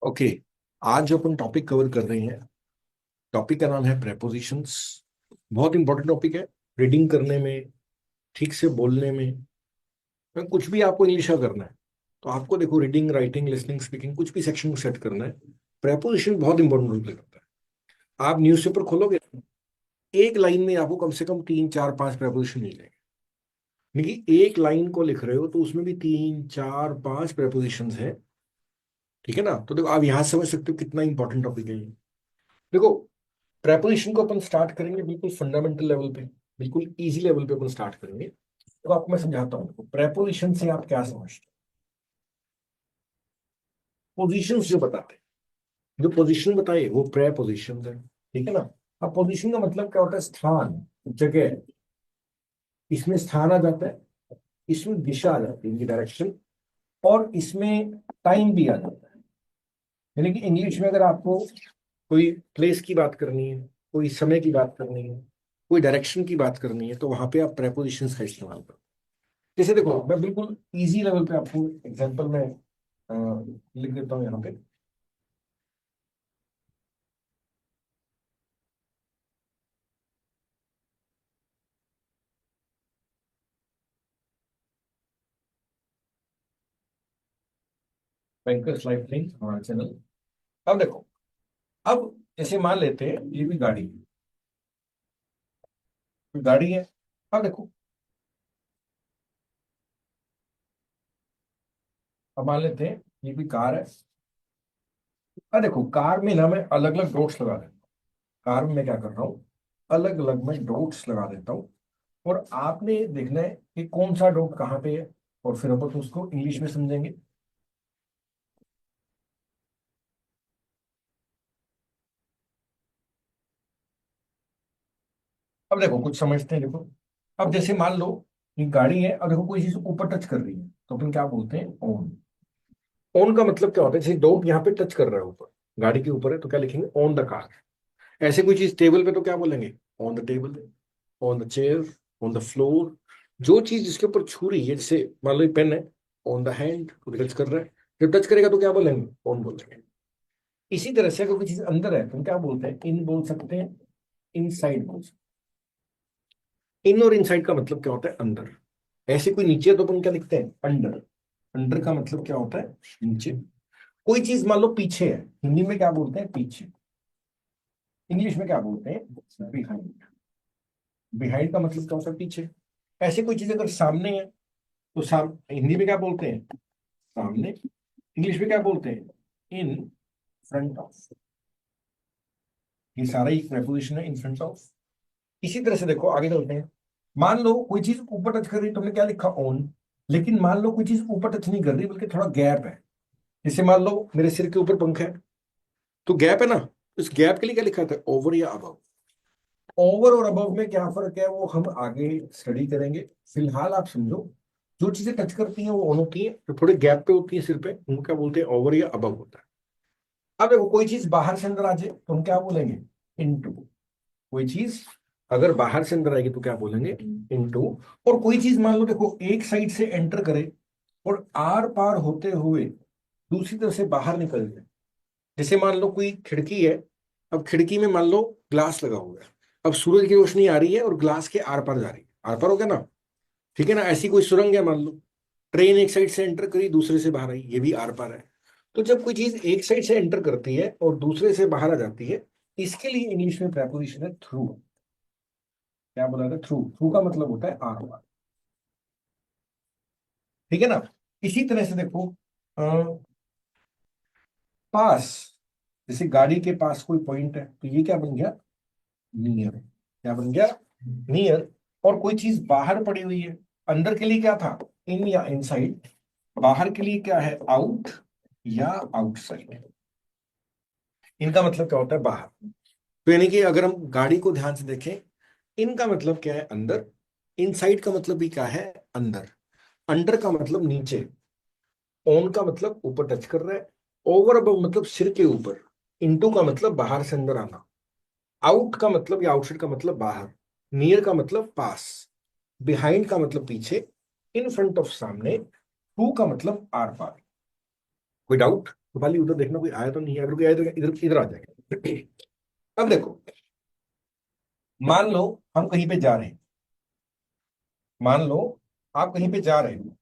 Okay. आज जो अपन topic cover कर रहे हैं, टॉपिक का नाम है प्रेपोजिशंस। बहुत इंपॉर्टेंट टॉपिक है। रीडिंग करने में, ठीक से बोलने में, कुछ भी आपको इंग्लिश का करना है तो आपको देखो, रीडिंग, राइटिंग, लिसनिंग, स्पीकिंग, कुछ भी सेक्शन सेट करना है, प्रेपोजिशन बहुत इंपॉर्टेंट रोल प्ले करता है। आप न्यूज़पेपर खोलोगे, एक लाइन में आपको कम से कम 3 4 5 प्रेपोजिशन मिल जाएंगे। लेकिन एक लाइन को लिख रहे हो तो उसमें भी 3 4 5 प्रेपोजिशन है। ठीक है ना? तो देखो, आप यहाँ समझ सकते हो कितना इंपॉर्टेंट टॉपिक है ये। देखो, प्रेपोजिशन को अपन स्टार्ट करेंगे बिल्कुल फंडामेंटल लेवल पे, बिल्कुल इजी लेवल पे अपन स्टार्ट करेंगे। तो आपको मैं समझाता हूँ प्रेपोजिशन से आप क्या समझते हैं। पोजिशंस जो बताते हैं, जो पोजीशन बताए वो प्रेपोजिशन है। ठीक है ना? अब पोजीशन का मतलब क्या होता है? स्थान, जगह। इसमें स्थान आ जाता है, इसमें दिशा आ जाती है, इनकी डायरेक्शन, और इसमें टाइम भी आ जाता है। यानी कि इंग्लिश में अगर आपको कोई प्लेस की बात करनी है, कोई समय की बात करनी है, कोई डायरेक्शन की बात करनी है, तो वहां पे आप प्रेपोजिशंस का इस्तेमाल करो। जैसे देखो, मैं बिल्कुल इजी लेवल पे आपको एग्जांपल में लिख देता हूँ यहाँ पे। बैंकर्स लाइफ लाइन हमारा चैनल। अब देखो, अब जैसे मान लेते हैं ये भी गाड़ी है, कोई गाड़ी है। अब देखो, अब मान लेते हैं ये भी कार है। अब देखो, कार में ना मैं अलग अलग डॉट्स लगा देता हूँ। कार में मैं क्या कर रहा हूँ, अलग अलग मैं डॉट्स लगा देता हूँ। और आपने देखना है कि कौन सा डॉट कहाँ पे है, और फिर अपन उसको इंग्लिश में समझेंगे। अब देखो, कुछ समझते हैं, देखो। अब जैसे मान लो ये गाड़ी है, और देखो कोई चीज ऊपर टच कर रही है, तो अपन क्या बोलते हैं? ऑन। ऑन का मतलब क्या होता है? जैसे डॉट यहाँ पे टच कर रहा है ऊपर, गाड़ी के ऊपर है, तो क्या लिखेंगे? On the car. ऐसे कोई चीज टेबल पे, तो क्या बोलेंगे? On the table, on the chair, on the floor. जो चीज जिसके ऊपर छू रही है, जैसे मान लो ये पेन है, ऑन द हैंड, तो टच कर रहा है। जब टच करेगा तो क्या बोलेंगे? ऑन बोलेंगे। इसी तरह से अगर कोई चीज अंदर है तो हम क्या बोलते हैं? इन बोल सकते हैं, इनसाइड बोल सकते हैं। इन और इनसाइड का मतलब क्या होता है? अंदर। ऐसे कोई नीचे है तो अपन क्या लिखते हैं? अंडर। अंडर का मतलब क्या होता है? नीचे। कोई चीज मान लो पीछे है, हिंदी में क्या बोलते हैं? पीछे। इंग्लिश में क्या बोलते हैं? बिहाइंड। बिहाइंड का मतलब क्या होता है? पीछे। ऐसे कोई चीज अगर सामने है तो हिंदी में क्या बोलते हैं? सामने। इंग्लिश में क्या बोलते हैं? In front of. ये सारा ही प्रेपोजिशन है, इन फ्रंट ऑफ। इसी तरह से देखो, आगे चलते हैं। मान लो कोई चीज ऊपर टच कर रही है, तुमने क्या लिखा? ऑन। लेकिन मान लो कोई चीज ऊपर टच नहीं कर रही, बल्कि थोड़ा गैप है। जैसे मान लो मेरे सिर के ऊपर पंखा है, तो गैप है ना, इस गैप के लिए क्या लिखा था? ओवर या अबव। ओवर और अबव में क्या फर्क है, वो हम आगे स्टडी करेंगे। फिलहाल आप समझो, जो चीजें टच करती हैं वो ऑन होती है, जो थोड़े गैप पे होती है सिर पे, उनको क्या बोलते हैं? ओवर या अबव होता है। अब देखो, कोई चीज बाहर से अंदर आ जाए तो हम क्या बोलेंगे? इनटू। कोई चीज अगर बाहर से अंदर आएगी तो क्या बोलेंगे? इनटू। और कोई चीज मान लो, देखो, एक साइड से एंटर करे और आर पार होते हुए दूसरी तरफ से बाहर निकल जाए। जैसे मान लो कोई खिड़की है, अब खिड़की में मान लो ग्लास लगा हुआ है। अब सूरज की रोशनी आ रही है और ग्लास के आर पार जा रही है, आर पार हो गया ना? ठीक है ना? ऐसी कोई सुरंग है, मान लो ट्रेन एक साइड से एंटर करी, दूसरे से बाहर आई, ये भी आर पार है। तो जब कोई चीज एक साइड से एंटर करती है और दूसरे से बाहर आ जाती है, इसके लिए इंग्लिश में प्रेपोजिशन है थ्रू। क्या बोला था? थ्रू। थ्रू का मतलब होता है आर पार। ठीक है ना? इसी तरह से देखो, पास। जैसे गाड़ी के पास कोई पॉइंट है, तो ये क्या बन गया? नियर। क्या बन गया? नियर। और कोई चीज बाहर पड़ी हुई है, अंदर के लिए क्या था? इन या इनसाइड। बाहर के लिए क्या है? आउट या आउटसाइड। इनका मतलब क्या होता है? बाहर। तो यानी कि अगर हम गाड़ी को ध्यान से देखें, इनका मतलब क्या है? अंदर। इनसाइड का मतलब भी क्या है? अंदर। अंडर का मतलब नीचे। ऑन का मतलब ऊपर टच कर रहा है। ओवर अबव मतलब सिर के ऊपर। इनटू का मतलब बाहर से अंदर आना। आउट का मतलब या आउटसाइड का मतलब बाहर। नियर का मतलब पास। बिहाइंड का मतलब पीछे। इन फ्रंट ऑफ सामने। टू का मतलब आर पार। कोई डाउट? तो वाली उधर देखना कोई आया तो नहीं है, अगर कोई आया तो इधर इधर आ जाएगा। अब देखो, मान लो हम कहीं पे जा रहे हैं, मान लो आप कहीं पे जा रहे हो,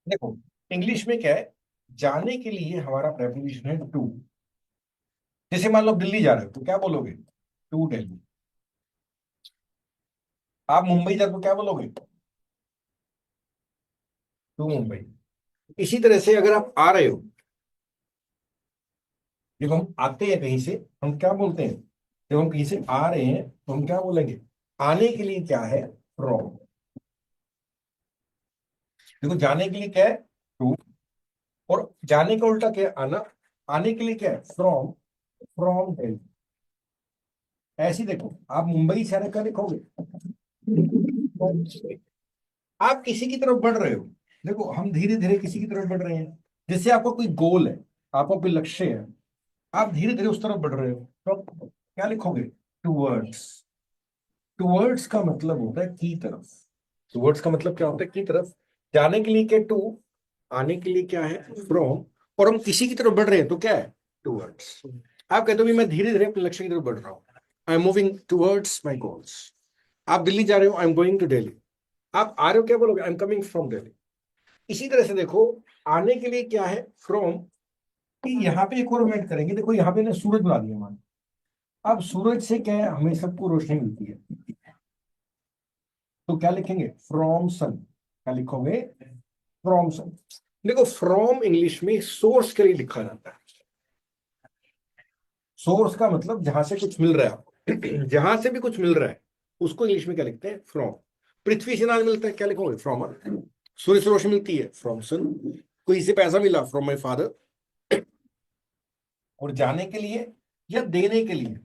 देखो इंग्लिश में क्या है, जाने के लिए हमारा प्रेपोजिशन है टू। जैसे मान लो आप दिल्ली जा रहे हो तो क्या बोलोगे, टू दिल्ली। आप मुंबई जा रहे हो तो क्या बोलोगे, टू मुंबई। इसी तरह से अगर आप आ रहे हो, जब हम आते हैं कहीं से, हम क्या बोलते हैं, जब हम कहीं से आ रहे हैं तो हम क्या बोलेंगे, आने के लिए क्या है, फ्रॉम। देखो जाने के लिए क्या है, टू, और जाने का उल्टा क्या है, आना। आने के लिए क्या है, फ्रॉम, फ्रॉम दिल्ली। ऐसे ही देखो, आप मुंबई से आने का लिखोगे, आप किसी की तरफ बढ़ रहे हो। देखो हम धीरे धीरे किसी की तरफ बढ़ रहे हैं, जैसे आपका कोई गोल है, आपका कोई लक्ष्य है, आप धीरे धीरे उस तरफ बढ़ रहे हो, तो आप क्या लिखोगे, टूवर्ड्स। टूवर्ड्स का मतलब होता है की तरफ। टूवर्ड्स का मतलब क्या होता है, की तरफ। जाने के लिए क्या, टू, आने के लिए क्या है, फ्रॉम, और हम किसी की तरफ बढ़ रहे हैं तो क्या है, टूवर्ड्स। आप कहते हो भी मैं धीरे धीरे अपने लक्ष्य की तरफ बढ़ रहा हूँ, I am moving towards my goals. आप दिल्ली जा रहे हो, I am going to Delhi. आप आ रहे हो क्या बोलोगे, I am coming from Delhi. इसी तरह से देखो, आने के लिए क्या है, फ्रॉम, कि यहाँ पे एक और हम ऐड करेंगे। देखो यहाँ पे ना सूरज बना दिया मान, अब सूरज से क्या है, हमें सबको रोशनी मिलती है, तो क्या लिखेंगे, फ्रॉम सन। क्या लिखोगे, फ्रॉम सन। देखो फ्रॉम इंग्लिश में सोर्स के लिए लिखा जाता है। सोर्स का मतलब जहां से कुछ मिल रहा है आपको, जहां से भी कुछ मिल रहा है उसको इंग्लिश में क्या लिखते हैं, फ्रॉम। पृथ्वी से अनाज मिलता है, क्या लिखोगे, फ्रॉम अर्थ। सूर्य से रोशनी मिलती है, फ्रॉम सन। कोई से पैसा मिला, फ्रॉम माई फादर। और जाने के लिए या देने के लिए,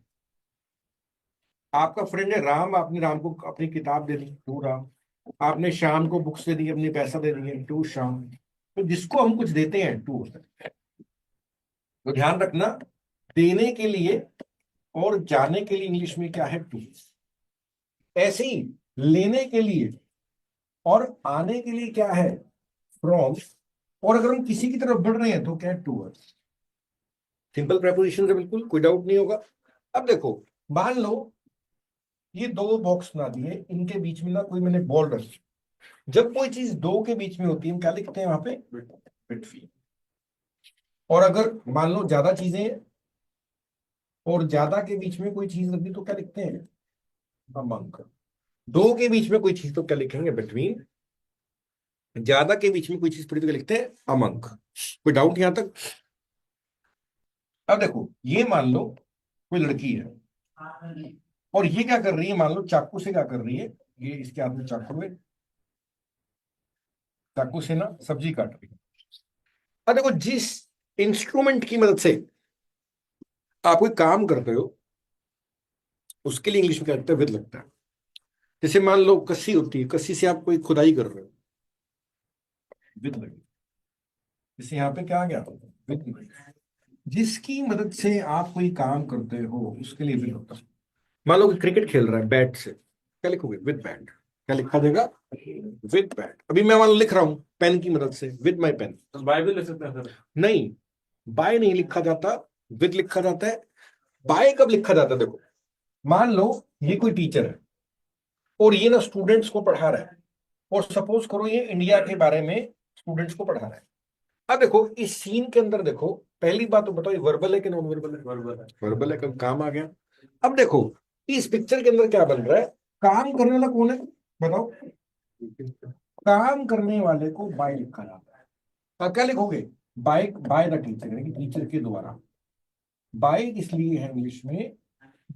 आपका फ्रेंड है राम, आपने राम को अपनी किताब दे दी, टू राम। आपने शाम को बुक्स दे दी, अपनी पैसा दे दिए, टू शाम। तो जिसको हम कुछ देते हैं, टू होता है। तो ध्यान रखना, देने के लिए और जाने के लिए इंग्लिश में क्या है, टू। ऐसे ही लेने के लिए और आने के लिए क्या है, फ्रॉम। और अगर हम किसी की तरफ बढ़ रहे हैं तो क्या है, टूवर्ड्स। सिंपल प्रेपोजिशन है, बिल्कुल कोई डाउट नहीं होगा। अब देखो, मान लो ये दो बॉक्स बना दिए, इनके बीच में ना कोई मैंने बॉल रखी। जब कोई चीज दो के बीच में होती है हम क्या लिखते हैं वहां पे, बिटवीन। और अगर मान लो ज्यादा चीजें और ज्यादा के बीच में कोई चीज लगी तो क्या लिखते हैं, अमंग। दो के बीच में कोई चीज तो क्या लिखेंगे, बिटवीन। ज्यादा के बीच में कोई चीज पड़ी तो क्या लिखते हैं, अमंग। कोई डाउट यहां तक। अब देखो ये मान लो कोई लड़की है, और ये क्या कर रही है, मान लो चाकू से क्या कर रही है, ये इसके हाथ में चाकू है, चाकू से ना सब्जी काट रही है। अब देखो जिस इंस्ट्रूमेंट की मदद से आप कोई काम करते हो, उसके लिए इंग्लिश में क्या लगता है, विद लगता है। जैसे मान लो कस्सी होती है, कस्सी से आप कोई खुदाई कर रहे हो, विद लगी। जैसे यहाँ पे क्या आ गया, विद लगी। जिसकी मदद से आप कोई काम करते हो उसके लिए विद होता है। मान लो कि क्रिकेट खेल रहा है बैट से, क्या लिखोगे, विद बैट। क्या लिखा देगा, विद बैट। अभी मैं मान लो लिख रहा हूं पेन की मदद से, विद माई पेन। तो बाय भी लिख सकते हैं सर। नहीं, बाय नहीं लिखा जाता, विद लिखा जाता है। बाय कब लिखा जाता है, देखो मान लो ये कोई टीचर है और ये ना स्टूडेंट्स को पढ़ा रहा है, और सपोज करो ये इंडिया के बारे में स्टूडेंट्स को पढ़ा रहा है। अब देखो इस सीन के अंदर देखो, पहली बात तो बताओ ये वर्बल है कि नॉन वर्बल है, वर्बल है। वर्बल है, कब काम आ गया। अब देखो इस पिक्चर के अंदर क्या बन रहा है, काम करने वाला कौन है, बताओ। काम करने वाले को बाय लिखा जाता है। अब क्या लिखोगे, बाय, बाय द टीचर, यानी कि टीचर के द्वारा। बाय इसलिए है इंग्लिश में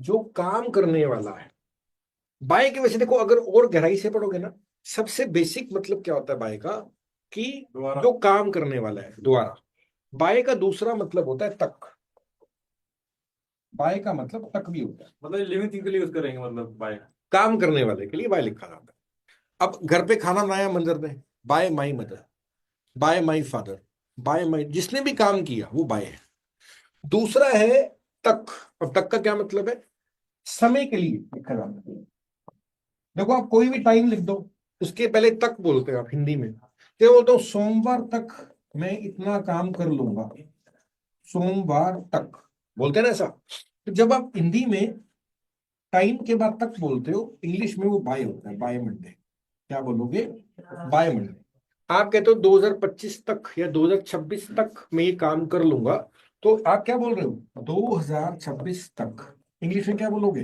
जो काम करने वाला है। बाय की वजह देखो, अगर और गहराई से पढ़ोगे ना, सबसे बेसिक मतलब क्या होता है बाय का, कि दोबारा। जो काम करने वाला है, द्वारा। बाय का दूसरा मतलब होता है तक। बाय का मतलब तक भी होता है। मतलब लिविंग थिंग के लिए यूज करेंगे, मतलब बाय। काम करने वाले के लिए बाय लिखा जाता है। अब घर पे खाना बनाया मंजर ने, bye my mother, bye my father, bye माई, जिसने भी काम किया वो बाय है। दूसरा है तक। अब तक का क्या मतलब है, समय के लिए लिखा जाता है। देखो आप कोई भी टाइम लिख दो, उसके पहले तक बोलते हो आप हिंदी में, क्या बोलते हो? सोमवार तक मैं इतना काम कर लूंगा, सोमवार तक, बोलते हैं ना ऐसा। तो जब आप हिंदी में टाइम के बाद तक बोलते हो, इंग्लिश में वो बाय होता है, बाय मंडे। क्या बोलोगे? By Monday. आप कहते हो 2025 तक या 2026 तक मैं ये काम कर लूंगा, तो आप क्या बोल रहे हो? 2026 तक। इंग्लिश में क्या बोलोगे?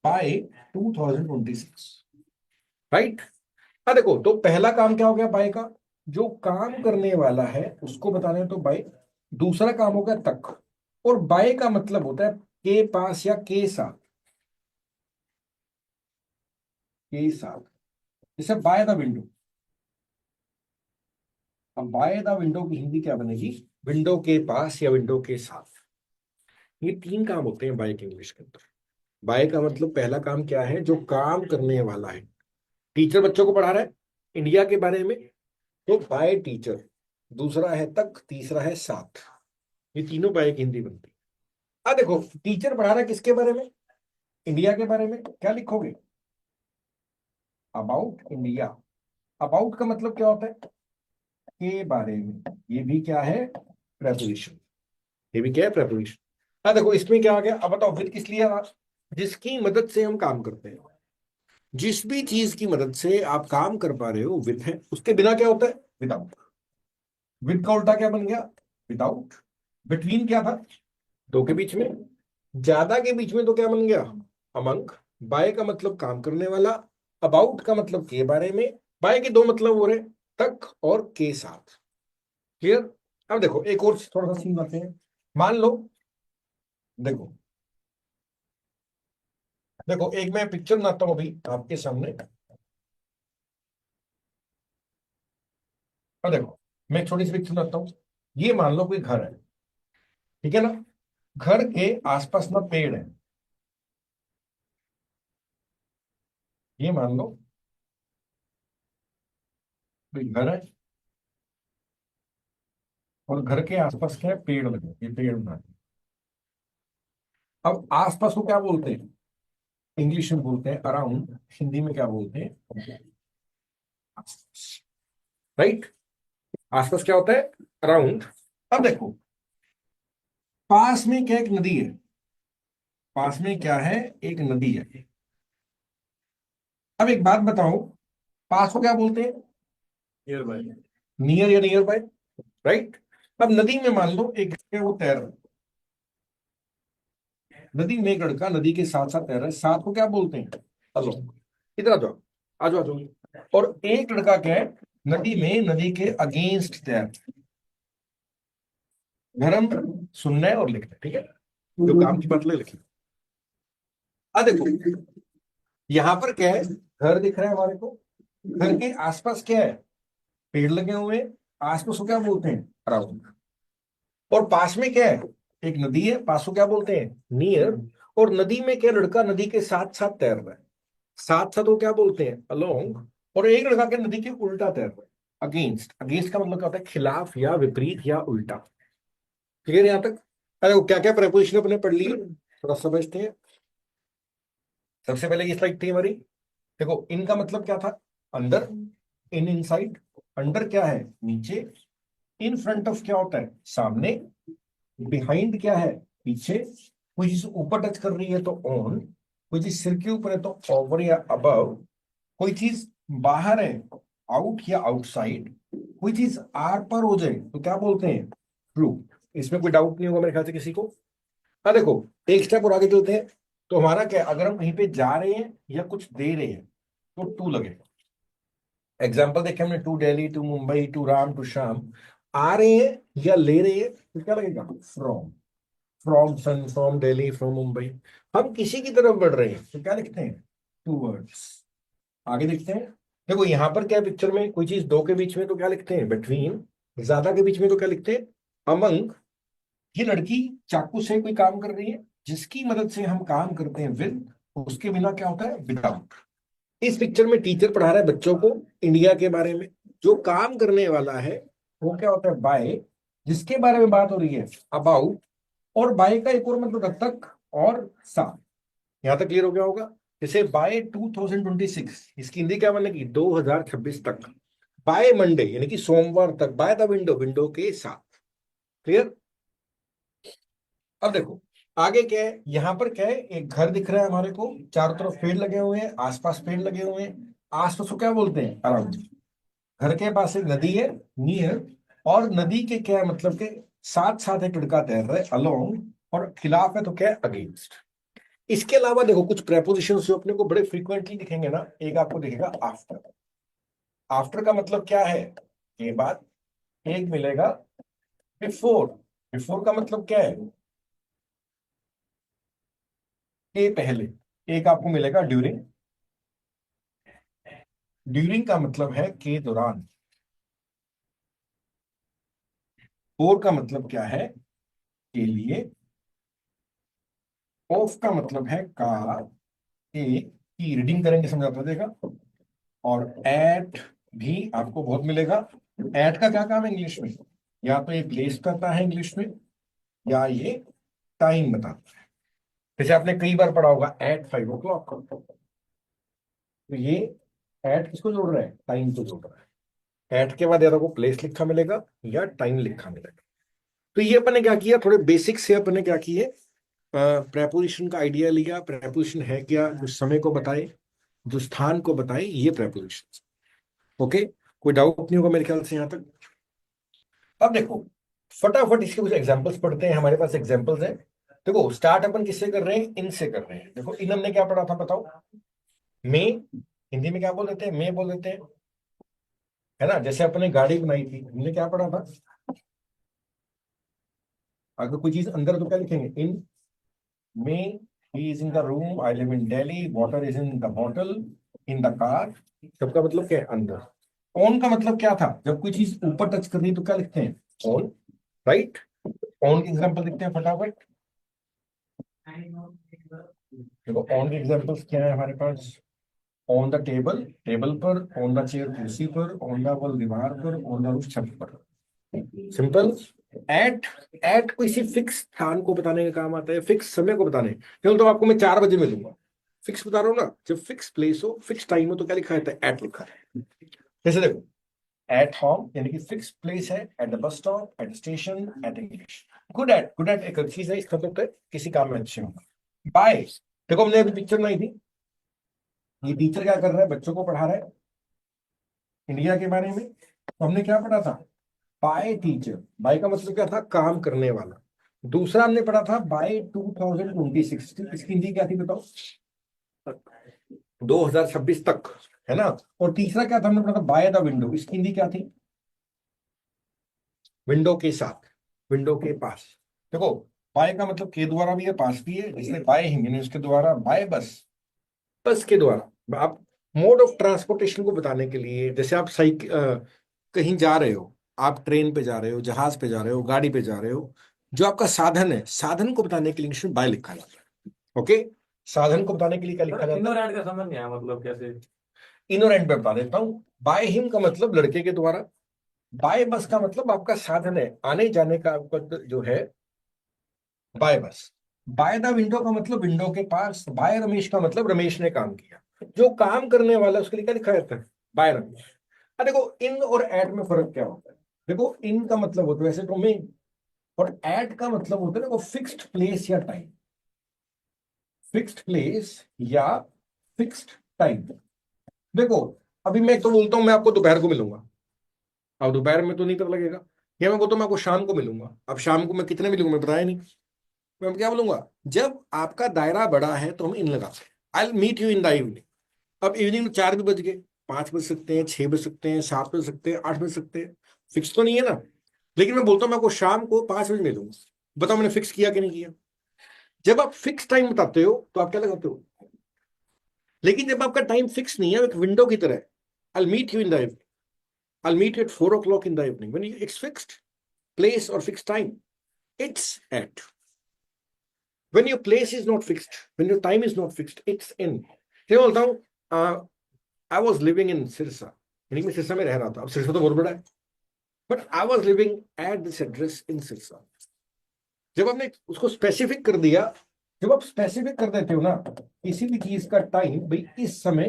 बाय 2026। राइट। हाँ देखो, तो पहला काम क्या हो गया बाय का? जो काम करने वाला है उसको बताने हैं तो बाय। दूसरा काम हो गया तक। और बाय का मतलब होता है के पास या के साथ, के साथ। जैसे बाय द विंडो। अब बाय द विंडो की हिंदी क्या बनेगी? विंडो के पास या विंडो के साथ। ये तीन काम होते हैं बाय के इंग्लिश के अंदर। बाय का मतलब पहला काम क्या है? जो काम करने वाला है। टीचर बच्चों को पढ़ा रहा है इंडिया के बारे में, तो बाय टीचर। दूसरा है तक, तीसरा है साथ। ये तीनों बाय की हिंदी बनती है। देखो, टीचर पढ़ा रहा है किसके बारे में? इंडिया के बारे में। क्या लिखोगे? About India. अबाउट का मतलब क्या होता है? के बारे में। ये भी क्या है? प्रेपोजिशन। ये भी क्या है? प्रेपोजिशन। देखो इसमें क्या आ गया, अब बताओ विद किस लिए आ रहा? जिसकी मदद से हम काम करते हैं। जिस भी चीज की मदद से आप काम कर पा रहे हो विद है, उसके बिना क्या होता है? विदाउट। विद का उल्टा क्या बन गया? विदाउट। बिटवीन क्या था? दो के बीच में। ज्यादा के बीच में तो क्या बन गया? अमंग। बाय का मतलब काम करने वाला। अबाउट का मतलब के बारे में। बाय के दो मतलब हो रहे, तक और के साथ। क्लियर? अब देखो एक और थोड़ा सा सीन आते हैं। मान लो, देखो देखो एक मैं पिक्चर बनाता हूं अभी आपके सामने। अब देखो, मैं एक छोटी सी पिक्चर बनाता हूं। ये मान लो कोई घर है, ठीक है ना? घर के आसपास ना पेड़ है। ये मान लो कोई घर है, और घर के आसपास क्या है? पेड़ लगे, ये पेड़ बना दिए। अब आसपास को क्या बोलते हैं? इंग्लिश में बोलते हैं अराउंड, हिंदी में क्या बोलते हैं? राइट। आसपास क्या होता है? अराउंड। अब देखो, पास में क्या एक नदी है? पास में क्या है? एक नदी है। अब एक बात बताओ, पास को क्या बोलते हैं? Near by. नियर या नियर बाय। राइट। अब नदी में मान लो एक है, वो तैर रहा है। नदी में एक लड़का नदी के साथ साथ तैर रहा है, साथ को क्या बोलते हैं? हेलो। इधर आ जाओ, आ जाओ, आ जाओ। और एक लड़का क्या है? नदी में, नदी के अगेंस्ट तैर। घर हम सुनना है और लिखना है, ठीक है? जो काम की बात लिखी। देखो, यहाँ पर क्या है? घर दिख रहा है हमारे को। घर के आसपास क्या है? पेड़ लगे हुए हैं। आसपास को क्या बोलते हैं? अराउंड। और पास में क्या है? एक नदी है, पास को क्या बोलते हैं? नियर। और नदी में क्या? लड़का नदी के साथ साथ तैर रहा है। साथ साथ वो क्या बोलते हैं? अलोंग। और एक लड़का के नदी के उल्टा तैर रहा है, अगेंस्ट। अगेंस्ट का मतलब क्या होता है? खिलाफ या विपरीत या उल्टा। क्लियर यहां तक? अरे वो क्या क्या प्रपोजिशन अपने पढ़ लिए, थोड़ा समझते हैं। सबसे पहले ये स्लाइड थी हमारी। देखो, इनका मतलब क्या था? अंदर। इन, इनसाइड। अंडर क्या है? नीचे। इन फ्रंट ऑफ क्या होता है? सामने। बिहाइंड क्या है? पीछे। कोई चीज ऊपर टच कर रही है तो ऑन। कोई चीज सिर के ऊपर है तो ओवर या अबव। कोई चीज बाहर है, आउट या आउटसाइड। कोई चीज आर पर हो जाए तो क्या बोलते हैं? ट्रू। इसमें कोई डाउट नहीं होगा मेरे ख्याल से किसी को। देखो, एक स्टेप और आगे चलते हैं। तो हमारा क्या है? अगर हम कहीं पे जा रहे हैं या कुछ दे रहे हैं तो टू लगेगा। एग्जाम्पल देखे हमने, to Delhi, to Mumbai, to Ram, to Shyam. आ रहे हैं या ले रहे हैं तो क्या लगेगा? From. From sun, from Delhi, from Mumbai. हम किसी की तरफ बढ़ रहे हैं तो क्या लिखते हैं? Two words. आगे देखते हैं। देखो यहां पर क्या पिक्चर में, कोई चीज दो के बीच में तो क्या लिखते हैं? बिटवीन। ज्यादा के बीच में तो क्या लिखते हैं? अमंग। ये लड़की चाकू से कोई काम कर रही है, जिसकी मदद से हम काम करते हैं विद, उसके बिना क्या होता है? विदाउट। इस पिक्चर में टीचर पढ़ा रहा है बच्चों को इंडिया के बारे में। जो काम करने वाला है वो क्या होता है? बाय। जिसके बारे में बात हो रही है? अबाउट। और बाय का एक और मतलब है तक और साथ। यहां तक क्लियर हो गया होगा? जैसे बाय 2026, इसकी हिंदी क्या बनेगी, 2026 तक। बाय मंडे यानी कि सोमवार तक, बाय द विंडो, विंडो के साथ। क्लियर। अब देखो आगे क्या है, यहां पर क्या है, एक घर दिख रहा है हमारे को, चारों तरफ पेड़ लगे हुए हैं, आसपास पेड़ लगे हुए हैं। आसपास को क्या बोलते हैं, अराउंड। घर के पास एक नदी है, नियर। और नदी के क्या है मतलब के साथ साथ एक लड़का तैर रहा है, अलोंग। और खिलाफ है तो क्या है, अगेंस्ट। इसके अलावा देखो कुछ प्रेपोजिशन जो अपने को बड़े फ्रीक्वेंटली दिखेंगे ना, एक आपको दिखेगा आफ्टर। आफ्टर का मतलब क्या है, ये बात। एक मिलेगा बिफोर। बिफोर का मतलब क्या है, के पहले। एक आपको मिलेगा ड्यूरिंग। ड्यूरिंग का मतलब है के दौरान। फोर का मतलब क्या है, के लिए। ऑफ का मतलब है का, ए की रीडिंग करेंगे समझाता देगा। और एट भी आपको बहुत मिलेगा। एट का क्या काम है इंग्लिश में, या तो ये प्लेस करता है इंग्लिश में, या ये टाइम बताता है। जैसे आपने कई बार पढ़ा होगा एट 5 o'clock, तो ये एट किसको जोड़ रहा है, टाइम को जोड़ रहा है। एट के बाद या तो को प्लेस लिखा मिलेगा, या टाइम लिखा मिलेगा। तो ये अपन ने क्या किया, थोड़े बेसिक से अपन ने क्या किए, प्रेपोजिशन का आइडिया लिया। प्रेपोजिशन है क्या, जो समय को बताए, जो स्थान को बताए, ये प्रेपोजिशन। ओके, कोई डाउट नहीं होगा मेरे ख्याल से यहां तक। अब देखो फटाफट इसके कुछ एग्जांपल्स पढ़ते हैं, हमारे पास एग्जांपल्स हैं। देखो स्टार्ट अपन किससे कर रहे हैं, इन से कर रहे हैं। देखो इन हमने क्या पढ़ा था बताओ, मैं। हिंदी में क्या बोल देते हैं, मैं बोल देते हैं, है ना। जैसे अपने गाड़ी बनाई थी, हमने क्या पढ़ा था, अगर कोई चीज अंदर तो क्या लिखेंगे, इन। में, he is in the room, I live in Delhi, water is in the bottle, in the car. सबका मतलब क्या है, अंदर। ऑन का मतलब क्या था, जब कोई चीज ऊपर टच कर रही है तो क्या लिखते हैं, ऑन। राइट। ऑन के एग्जाम्पल लिखते हैं फटाफट। देखो ऑन के एग्जाम्पल्स क्या है हमारे पास, ऑन द टेबल, टेबल पर। ऑन द चेयर, कुर्सी पर। ऑन द वॉल, दीवार पर। ऑन द रूफ, छत पर। सिंपल। एट, एट किसी फिक्स स्थान को बताने का काम आता है, फिक्स समय को बताने। चलो तो आपको मैं 4 बजे मिलूंगा, फिक्स बता रहा हूँ ना। जब फिक्स प्लेस हो, फिक्स टाइम हो, तो क्या लिखा रहता है, एट लिखा है। जैसे देखो एट होम यानी कि फिक्स प्लेस है, at the bus stop, at station, at English. Good at, good at एक चीज है, इसका मतलब है किसी काम में अच्छे होगा। बाय, देखो हमने अभी पिक्चर बनाई थी, ये टीचर क्या कर रहा है, बच्चों को पढ़ा रहा है इंडिया के बारे में। तो हमने क्या पढ़ा था, बाय टीचर। बाय का मतलब क्या था, काम करने वाला। दूसरा हमने पढ़ा था बाय 2026, इसकी हिंदी क्या थी बताओ, 2026 तक, है ना। और तीसरा क्या था, हमने पढ़ा था बाय द विंडो, इसकी हिंदी क्या थी, विंडो के साथ, विंडो के पास। देखो बाय का मतलब के द्वारा भी है, पास भी है, इसलिए बाय हिम यानी उसके द्वारा। बाय बस, बस के द्वारा। आप मोड ऑफ ट्रांसपोर्टेशन को बताने के लिए, जैसे आप कहीं जा रहे हो, आप ट्रेन पे जा रहे हो, जहाज पे जा रहे हो, गाड़ी पे जा रहे हो, जो आपका साधन है, साधन को बताने के लिए इंग्लिश में बाय लिखा जाता है। ओके, साधन को बताने के लिए क्या लिखा सर जाता इनर एंड का समझ नहीं आया, मतलब कैसे। है, इनर एंड पे बता देता हूँ। बाय हिम का मतलब लड़के के द्वारा। बाय बस का मतलब आपका साधन है, आने जाने का आपका जो है, बाय बस। बाय द विंडो का मतलब विंडो के पास। बाय रमेश का मतलब रमेश ने काम किया। जो काम करने वाला है उसके लिए क्या लिखा रहता है, बाय रमेश। अब देखो इन और एट में फर्क क्या होता है। देखो इन का मतलब होता है वैसे तो मैं, और एट का मतलब होता है देखो फिक्स्ड प्लेस या टाइम। फिक्स्ड प्लेस या फिक्स्ड टाइम। देखो अभी मैं तो बोलता हूँ मैं आपको दोपहर को मिलूंगा, अब दोपहर में तो नहीं पता लगेगा। या मैं बोलता हूँ मैं आपको शाम को मिलूंगा, अब शाम को मैं कितने मिलूंगा मैं बताया नहीं। मैं क्या बोलूंगा, जब आपका दायरा बड़ा है तो हम इन लगाते हैं, I meet you in the evening. अब इवनिंग में 4 भी बज गए, 5 बज सकते हैं, 6 बज सकते हैं, 7 बज सकते हैं, 8 बज सकते हैं। फिक्स तो नहीं है ना। लेकिन मैं बोलता हूँ मैं आपको शाम को 5 बजे मिलूंगा। बताओ मैंने फिक्स किया कि नहीं किया। जब आप फिक्स टाइम बताते हो तो आप क्या लगाते हो। लेकिन जब आपका टाइम फिक्स नहीं है, एक विंडो की तरह, I meet you in the evening, I meet you at 4 o'clock in the evening, when it's fixed place और fixed time, it's at. when your place is not fixed, when your time is not fixed, it's in। क्या बोलता हूँ, I was living in Sirsa, यानी मैं सिरसा में रह रहा था। अब सिरसा तो बहुत बड़ा है, but I was living at this address in Sirsa. जब हमने उसको स्पेसिफिक कर दिया, जब आप स्पेसिफिक कर देते हो ना किसी भी चीज का टाइम, भाई इस समय,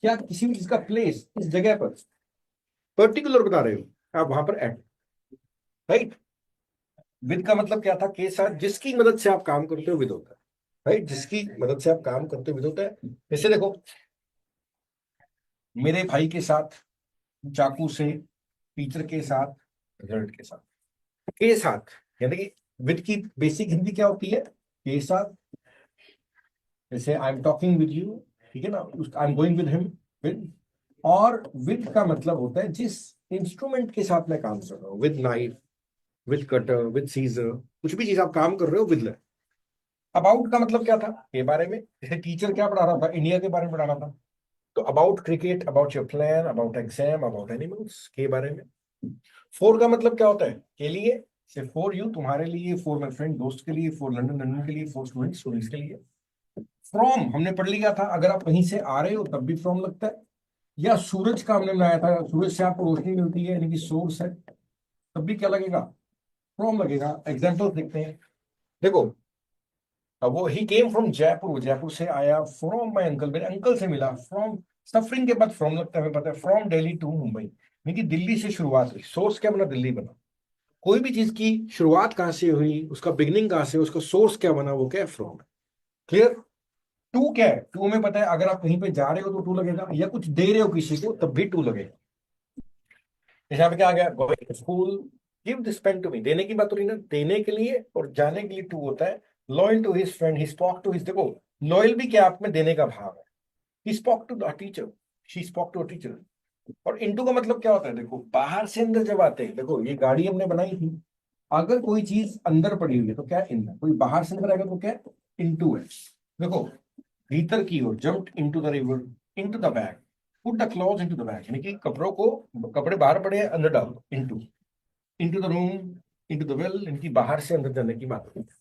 क्या किसी भी चीज का प्लेस, इस जगह पर पर्टिकुलर बता रहे हो आप वहां पर एट, राइट। विद का मतलब क्या था, के साथ, जिसकी मदद से आप काम करते हो विद होता है, राइट, जिसकी मदद से आप काम करते हो विद होता है। जैसे देखो, मेरे भाई के साथ चाकू से, टीचर के साथ, रिजल्ट के साथ, के साथ, यानी कि विद की बेसिक हिंदी क्या होती है, के साथ। जैसे I am talking with you, ठीक है ना, आई am going with him, with. और विद का मतलब होता है जिस इंस्ट्रूमेंट के साथ मैं काम कर रहा हूँ, with knife, with cutter, with scissor, कुछ भी चीज आप काम कर रहे हो विद। अबाउट का मतलब क्या था, के बारे में। जैसे टीचर क्या पढ़ा रहा था, इंडिया के बारे में पढ़ा रहा था, तो about cricket, about your plan, about exam, about animals, के बारे में। फॉर का मतलब क्या होता है, के लिए, से फॉर यू, तुम्हारे लिए, फॉर माई फ्रेंड, दोस्त के लिए, फॉर लंदन, लंदन के लिए, फॉर स्टूडेंट, स्टूडेंट्स के लिए। फ्रॉम हमने पढ़ लिया था, अगर आप कहीं से आ रहे हो तब भी फ्रॉम लगता है। या सूरज का हमने बनाया था, सूरज से आपको रोशनी मिलती है यानी कि सोर्स है, तब भी क्या लगेगा, फ्रॉम लगेगा। एग्जाम्पल देखते हैं, देखो, अब वो ही केम फ्रॉम जयपुर, वो जयपुर से आया, फ्रॉम माई अंकल, मेरे अंकल से मिला, फ्रॉम। सफरिंग के बाद फ्रॉम लगता है, हमें पता है, फ्रॉम दिल्ली टू मुंबई, यानी कि दिल्ली से शुरुआत हुई, सोर्स क्या बना, दिल्ली बना। कोई भी चीज की शुरुआत कहाँ से हुई, उसका बिगनिंग कहाँ से, उसका सोर्स क्या बना, वो क्या है, फ्रॉम। क्लियर। टू क्या है, टू में पता है, अगर आप कहीं पे जा रहे हो तो टू लगेगा, या कुछ दे रहे हो किसी को तब भी टू लगेगा। जैसे यहाँ पे क्या आ गया, going school, give this pen to me, देने की बात हो रही ना, देने के लिए और जाने के लिए टू होता है। Loyal to his friend, he spoke to his, देखो, लॉयल भी क्या आप में देने का भाव है। He spoke to the teacher, she spoke to a teacher. और इनटू का मतलब क्या होता है, देखो, बाहर से अंदर जब आते हैं, देखो ये गाड़ी हमने बनाई थी, अगर कोई चीज अंदर पड़ी हुई है तो क्या इन है, कोई बाहर से अंदर आएगा तो क्या इनटू है। देखो, भीतर की ओर, jump into the river, into the bag, put the cloth into the bag, यानी कि कपड़ों को, कपड़े बाहर पड़े हैं अंदर डालो, into, into the room, into the well, इनकी बाहर से अंदर जाने की बात होती है।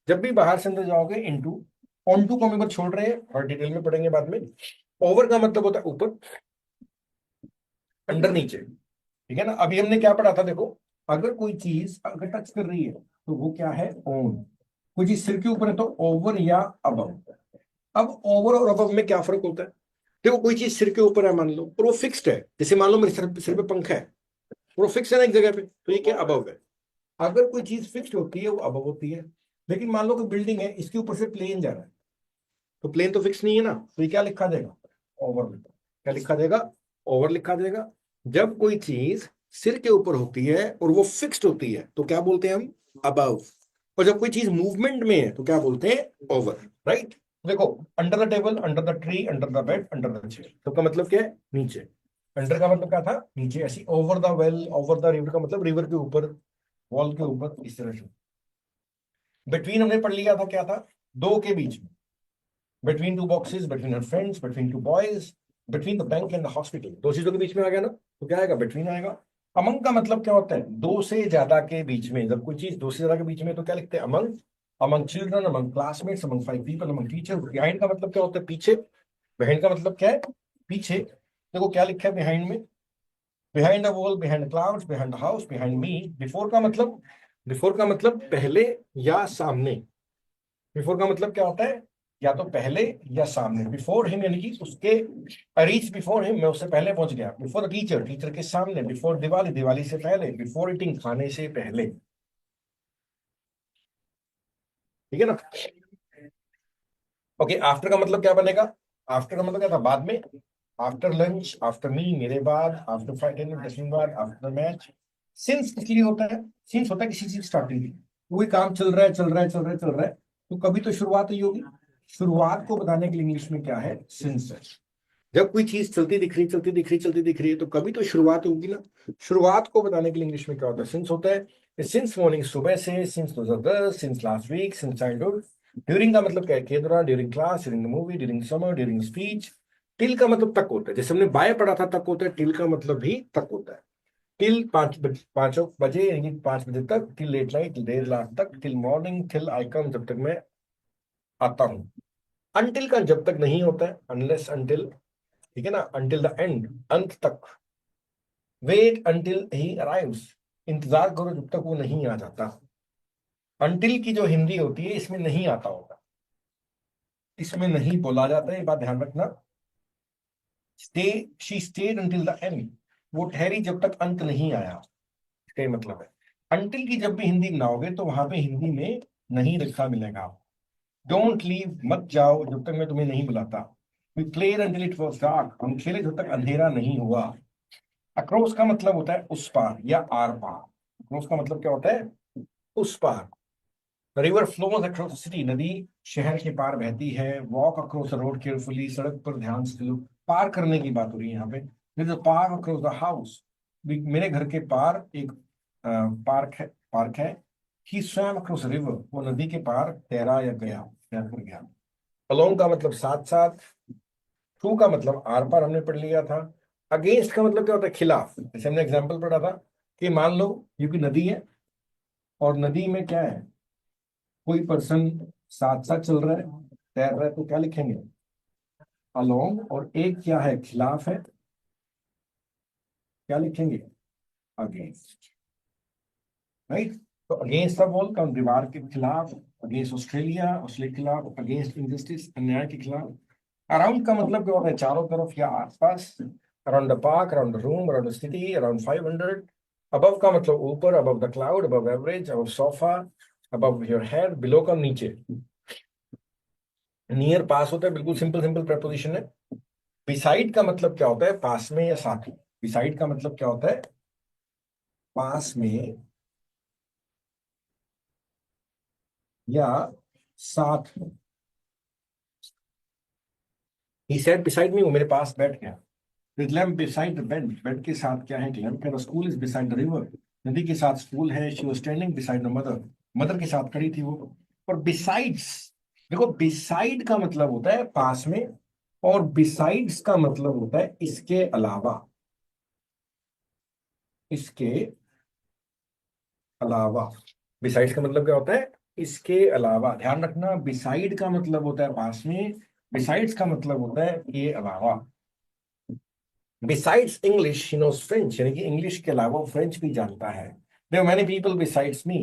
जब भी बाहर से अंदर जाओगे इनटू। ऑन टू को हम एक बार छोड़ रहे हैं और डिटेल में पढ़ेंगे बाद में। ओवर का मतलब होता है ऊपर, अंडर, नीचे, ठीक है ना। अभी हमने क्या पढ़ा था, देखो, अगर कोई चीज अगर टच कर रही है तो वो क्या है, ऑन। कोई चीज सिर के ऊपर है तो ओवर या अबव। अब ओवर और अबव में क्या फर्क होता है, देखो, कोई चीज सिर के ऊपर है मान लो, और वो फिक्स्ड है, जैसे मान लो मेरे सिर पे पंखा है, और वो फिक्स है ना एक जगह पे, तो ये क्या, अबव है। अगर कोई चीज फिक्स्ड होती है वो अबव होती है। लेकिन मान लो कोई बिल्डिंग है, इसके ऊपर से प्लेन जा रहा है, तो प्लेन तो फिक्स नहीं है ना, तो ये क्या लिखा देगा, ओवर। क्या लिखा देगा, ओवर लिखा देगा। जब कोई चीज सिर के ऊपर होती है और वो फिक्स्ड होती है तो क्या बोलते हैं हम, अबव। और जब कोई चीज मूवमेंट में है तो क्या बोलते हैं, ओवर, राइट। देखो, under the table, under the tree, under the bed, under the chair, तो का मतलब क्या है, नीचे। अंडर का मतलब क्या था, नीचे। ऐसी over the well, over the river का मतलब रिवर के ऊपर, वॉल के ऊपर, इस तरह से। बिटवीन हमने पढ़ लिया था, क्या था, दो के बीच में। Between two boxes, between her friends, between two boys, between the bank and the hospital, दो चीजों के बीच में आ गया ना, तो क्या आएगा, बिटवीन आएगा। अमंग का मतलब क्या होता है, दो से ज्यादा के बीच में, जब कोई चीज दो से ज्यादा के बीच में तो क्या लिखते हैं, among. Among children, among classmates, among five people, among teacher. Behind का मतलब क्या होता है, पीछे। बिहाइंड का मतलब क्या है, पीछे। देखो क्या लिखा है बिहाइंड में, behind the wall, behind the clouds, behind the house, behind me. Before का मतलब, बिफोर का मतलब पहले या सामने। बिफोर का मतलब क्या होता है, या तो पहले या सामने। बिफोर हिम यानी कि उसके, रीच बिफोर हिम, मैं उससे पहले पहुंच गया। बिफोर द टीचर, टीचर के सामने। बिफोर दिवाली, दिवाली से पहले। बिफोर ईटिंग, खाने से पहले, ठीक है ना। ओके, आफ्टर का मतलब क्या बनेगा, आफ्टर का मतलब क्या था, बाद में। आफ्टर लंच, आफ्टर मी, मेरे बाद, आफ्टर 5 10 मिनट, 10 मिनट बाद, आफ्टर मैच। सिंस इसलिए होता है, सिंस होता है किसी चीज स्टार्टिंग की, कोई काम चल रहा है, चल रहा है, चल रहा है, चल रहा है, तो कभी तो शुरुआत ही होगी। शुरुआत को बताने के लिए इंग्लिश में क्या है, सिंस है। जब कोई चीज चलती दिख रही, चलती दिख रही, चलती दिख रही है, तो कभी तो शुरुआत होगी ना। शुरुआत को बताने के लिए इंग्लिश में क्या होता है, सिंस होता है। सिंस मॉर्निंग, सुबह से, since 2010, since last week, since childhood. During का मतलब क्या है, के दौरान, during class, during the movie, during summer, during speech. Till का मतलब तक होता है, जैसे हमने बाय पढ़ा था तक होता है, टिल का मतलब भी तक होता है। टिल 5 बजे यानी कि 5 बजे तक, टिल लेट नाइट, देर रात तक, टिल मॉर्निंग, टिल आई कम, जब तक मैं आता हूँ। अनटिल का जब तक नहीं होता है, अनलेस अनटिल, ठीक है ना, अनटिल द एंड, अंत तक। वेट अनटिल ही अराइव्स, इंतजार करो जब तक वो नहीं आ जाता। अनटिल की जो हिंदी होती है इसमें नहीं आता होगा, इसमें नहीं बोला जाता है, ये बात ध्यान रखना। Stay, she stayed until the end, वो ठहरी जब तक अंत नहीं आया, इसका ये मतलब है। अंटिल की जब भी हिंदी बनाओगे तो वहां पे हिंदी में नहीं लिखा मिलेगा। डोंट लीव, मत जाओ जब तक मैं तुम्हें नहीं बुलाता। We played until it was dark, हम खेले जब तक अंधेरा नहीं हुआ। अक्रॉस का मतलब होता है उस पार या आर पार। अक्रॉस का मतलब क्या होता है? उस पार। River flows across the city, नदी शहर के पार बहती है। Walk across the road carefully, सड़क पर ध्यान से चलो। पार करने की बात हो रही है यहाँ पे। There is a park across the house, मेरे घर के पार एक पार्क है। ही स्वैम अक्रॉस रिवर, वो नदी के पार तैरा या गया, तैर कर गया। अलोंग का मतलब साथ साथ। थ्रू का मतलब आर पार, हमने पढ़ लिया था। अगेंस्ट का मतलब क्या होता है? खिलाफ। जैसे हमने एग्जाम्पल पढ़ा था कि मान लो ये कोई नदी है, और नदी में क्या है, कोई पर्सन साथ साथ चल रहा है, तैर रहा है, तो क्या लिखेंगे? अलोंग। और एक क्या है? खिलाफ है, क्या लिखेंगे? अगेंस्ट। राइट। तो अगेंस्ट का बोल कौन? दीवार के खिलाफ। अगेंस्ट ऑस्ट्रेलिया, ऑस्ट्रेलिया के खिलाफ। अगेंस्ट इनजस्टिस, अन्याय के खिलाफ। अराउंड का मतलब क्या होता है? चारों तरफ या आसपास। Around the park, around the room, around the city, around 500। Above का मतलब ऊपर, above the cloud, above average, above sofa, above your head. Below का नीचे। नियर पास होता है, बिल्कुल सिंपल सिंपल प्रपोजिशन है। बिसाइड का मतलब क्या होता है? पास में या साथ में। बिसाइड का मतलब क्या होता है? पास में या साथ में। ही सेट बिसाइड मी, वो मेरे पास बैठ गया। With lamp beside the bed, bed के साथ क्या है? लैम्प है। The school is beside the river, नदी के साथ स्कूल है। She was standing beside the mother, mother के साथ खड़ी थी वो। और besides, देखो beside का मतलब होता है पास में, और besides का मतलब होता है इसके अलावा। इसके अलावा। besides का मतलब क्या होता है? इसके अलावा। ध्यान रखना, beside का मतलब होता है पास में, besides का मतलब होता है ये अलावा। Besides English he knows French, यानी कि इंग्लिश के अलावा वो फ्रेंच भी जानता है। देयर मैनी पीपल बिसाइड्स मी,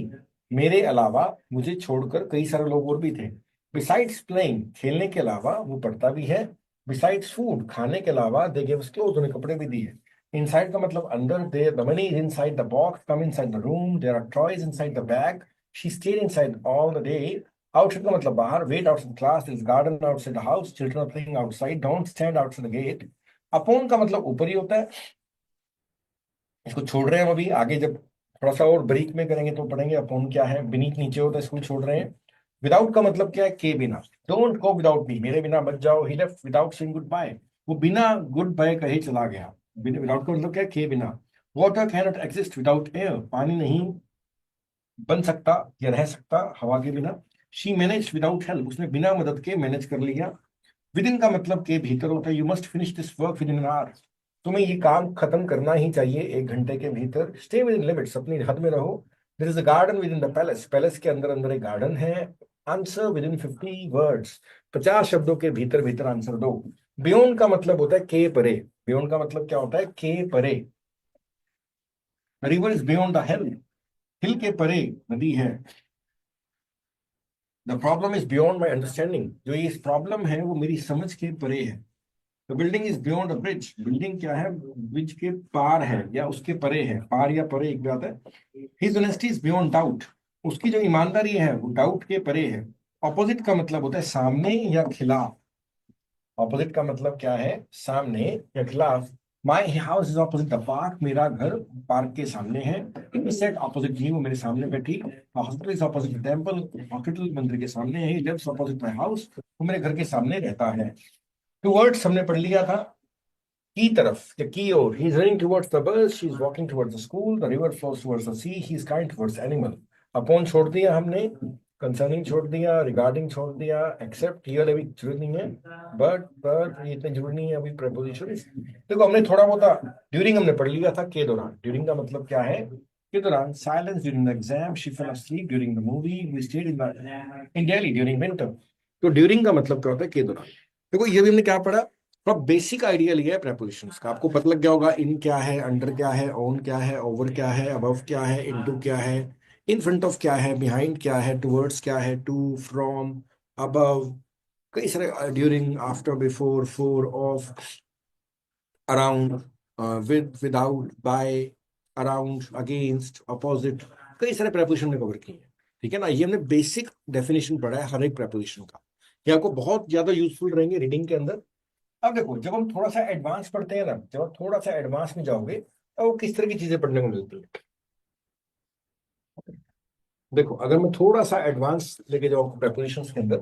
मेरे अलावा, मुझे छोड़कर कई सारे लोग और भी थे। बिसाइड्स प्लेइंग, खेलने के अलावा वो पढ़ता भी है। बिसाइड्स फूड, खाने के अलावा, दे गिव अस क्लोथ, उन्हें कपड़े भी दिए। इनसाइड का मतलब अंदर। There the money is inside the box, come inside the room, there are toys inside the bag, she stayed inside all the day. Outside का मतलब बाहर। Wait outside class, this garden outside the house, children are playing outside, don't stand outside the gate. Upon का मतलब ऊपर ही होता है। इसको छोड़ रहे हैं हम अभी, आगे जब थोड़ा सा और ब्रीक में करेंगे तो पढ़ेंगे अपॉन क्या है। बीनीथ नीचे होता है, इसको छोड़ रहे हैं। विदाउट का मतलब क्या है? के बिना। डोंट गो विदाउट मी, मेरे बिना मत जाओ। He left without saying goodbye, वो बिना गुड बाय कहे चला गया। विदाउट का मतलब क्या है? के बिना। Water can not exist without air, पानी नहीं बन सकता या रह सकता हवा के बिना। शी मैनेज विदाउट हेल्प, उसने बिना मदद के मैनेज कर लिया। विद इन का मतलब के भीतर होता है। You must finish this work with in an hour, तुम्हें ये काम खत्म करना ही चाहिए 1 घंटे के भीतर। स्टे विद इन लिमिट्स, अपनी हद में रहो। There is a garden within the palace, palace के अंदर अंदर एक गार्डन है। आंसर विद इन 50 वर्ड्स, 50 शब्दों के भीतर भीतर आंसर दो। बियॉन्ड का मतलब होता है के परे। बियॉन्ड का मतलब क्या होता है? के परे। River is beyond the hill, hill के परे नदी है। The problem is beyond my understanding, जो ये प्रॉब्लम है वो मेरी समझ के परे है। The building is beyond a bridge, building क्या है? ब्रिज के पार है या उसके परे है। पार या परे एक बात है। His honesty is beyond doubt, उसकी जो ईमानदारी है वो डाउट के परे है। ऑपोजिट का मतलब होता है सामने या खिलाफ। ऑपोजिट का मतलब क्या है? सामने या खिलाफ। My house is opposite the park, मेरा घर पार्क के सामने है। सेट ऑपोजिट मी, वो मेरे सामने बैठी। Hospital is opposite temple, hospital मंदिर के सामने है। He lives opposite my house, वो मेरे घर के सामने रहता है। टूवर्ड्स हमने पढ़ लिया था, की तरफ या की ओर। He is running towards the bus, she is walking towards the school, the river flows towards the sea, he is kind towards animal. Upon छोड़ दिया हमने, कंसर्निंग छोड़ दिया, रिगार्डिंग छोड़ दिया, एक्सेप्ट ये वाला भी जरूरी नहीं है। बट ये इतने जरूरी नहीं है अभी प्रपोजिशन। देखो हमने थोड़ा बहुत ड्यूरिंग हमने पढ़ लिया था, के दौरान। ड्यूरिंग का मतलब क्या है? के दौरान। Silence during the exam, she fell asleep during the movie, we stayed in Delhi during winter. तो ड्यूरिंग का मतलब क्या होता है? के दौरान। देखो ये भी हमने क्या पढ़ा? थोड़ा बेसिक आइडिया लिया है प्रेपोजिशंस का, आपको पता लग गया होगा इन क्या है, अंडर क्या है, ऑन क्या है, ओवर क्या है, अबव क्या है, इनटू क्या है, इन फ्रंट ऑफ क्या है, बिहाइंड क्या है, टुवर्ड्स क्या है, टू, फ्रॉम, अबव, कई सारे during, after, before, for, of, around, with, without, by, around, against, opposite, कई सारे प्रेपोजिशन में कवर किए हैं। ठीक है ना, ये हमने बेसिक डेफिनेशन पढ़ा है हर एक प्रेपोजिशन का। ये आपको बहुत ज्यादा यूजफुल रहेंगे रीडिंग के अंदर। अब देखो, जब हम थोड़ा सा एडवांस पढ़ते हैं ना, जब आप थोड़ा सा एडवांस में जाओगे तो वो किस तरह की चीजें पढ़ने को मिलती है। देखो, अगर मैं थोड़ा सा एडवांस लेके जाऊँ प्रेपोजिशंस के अंदर,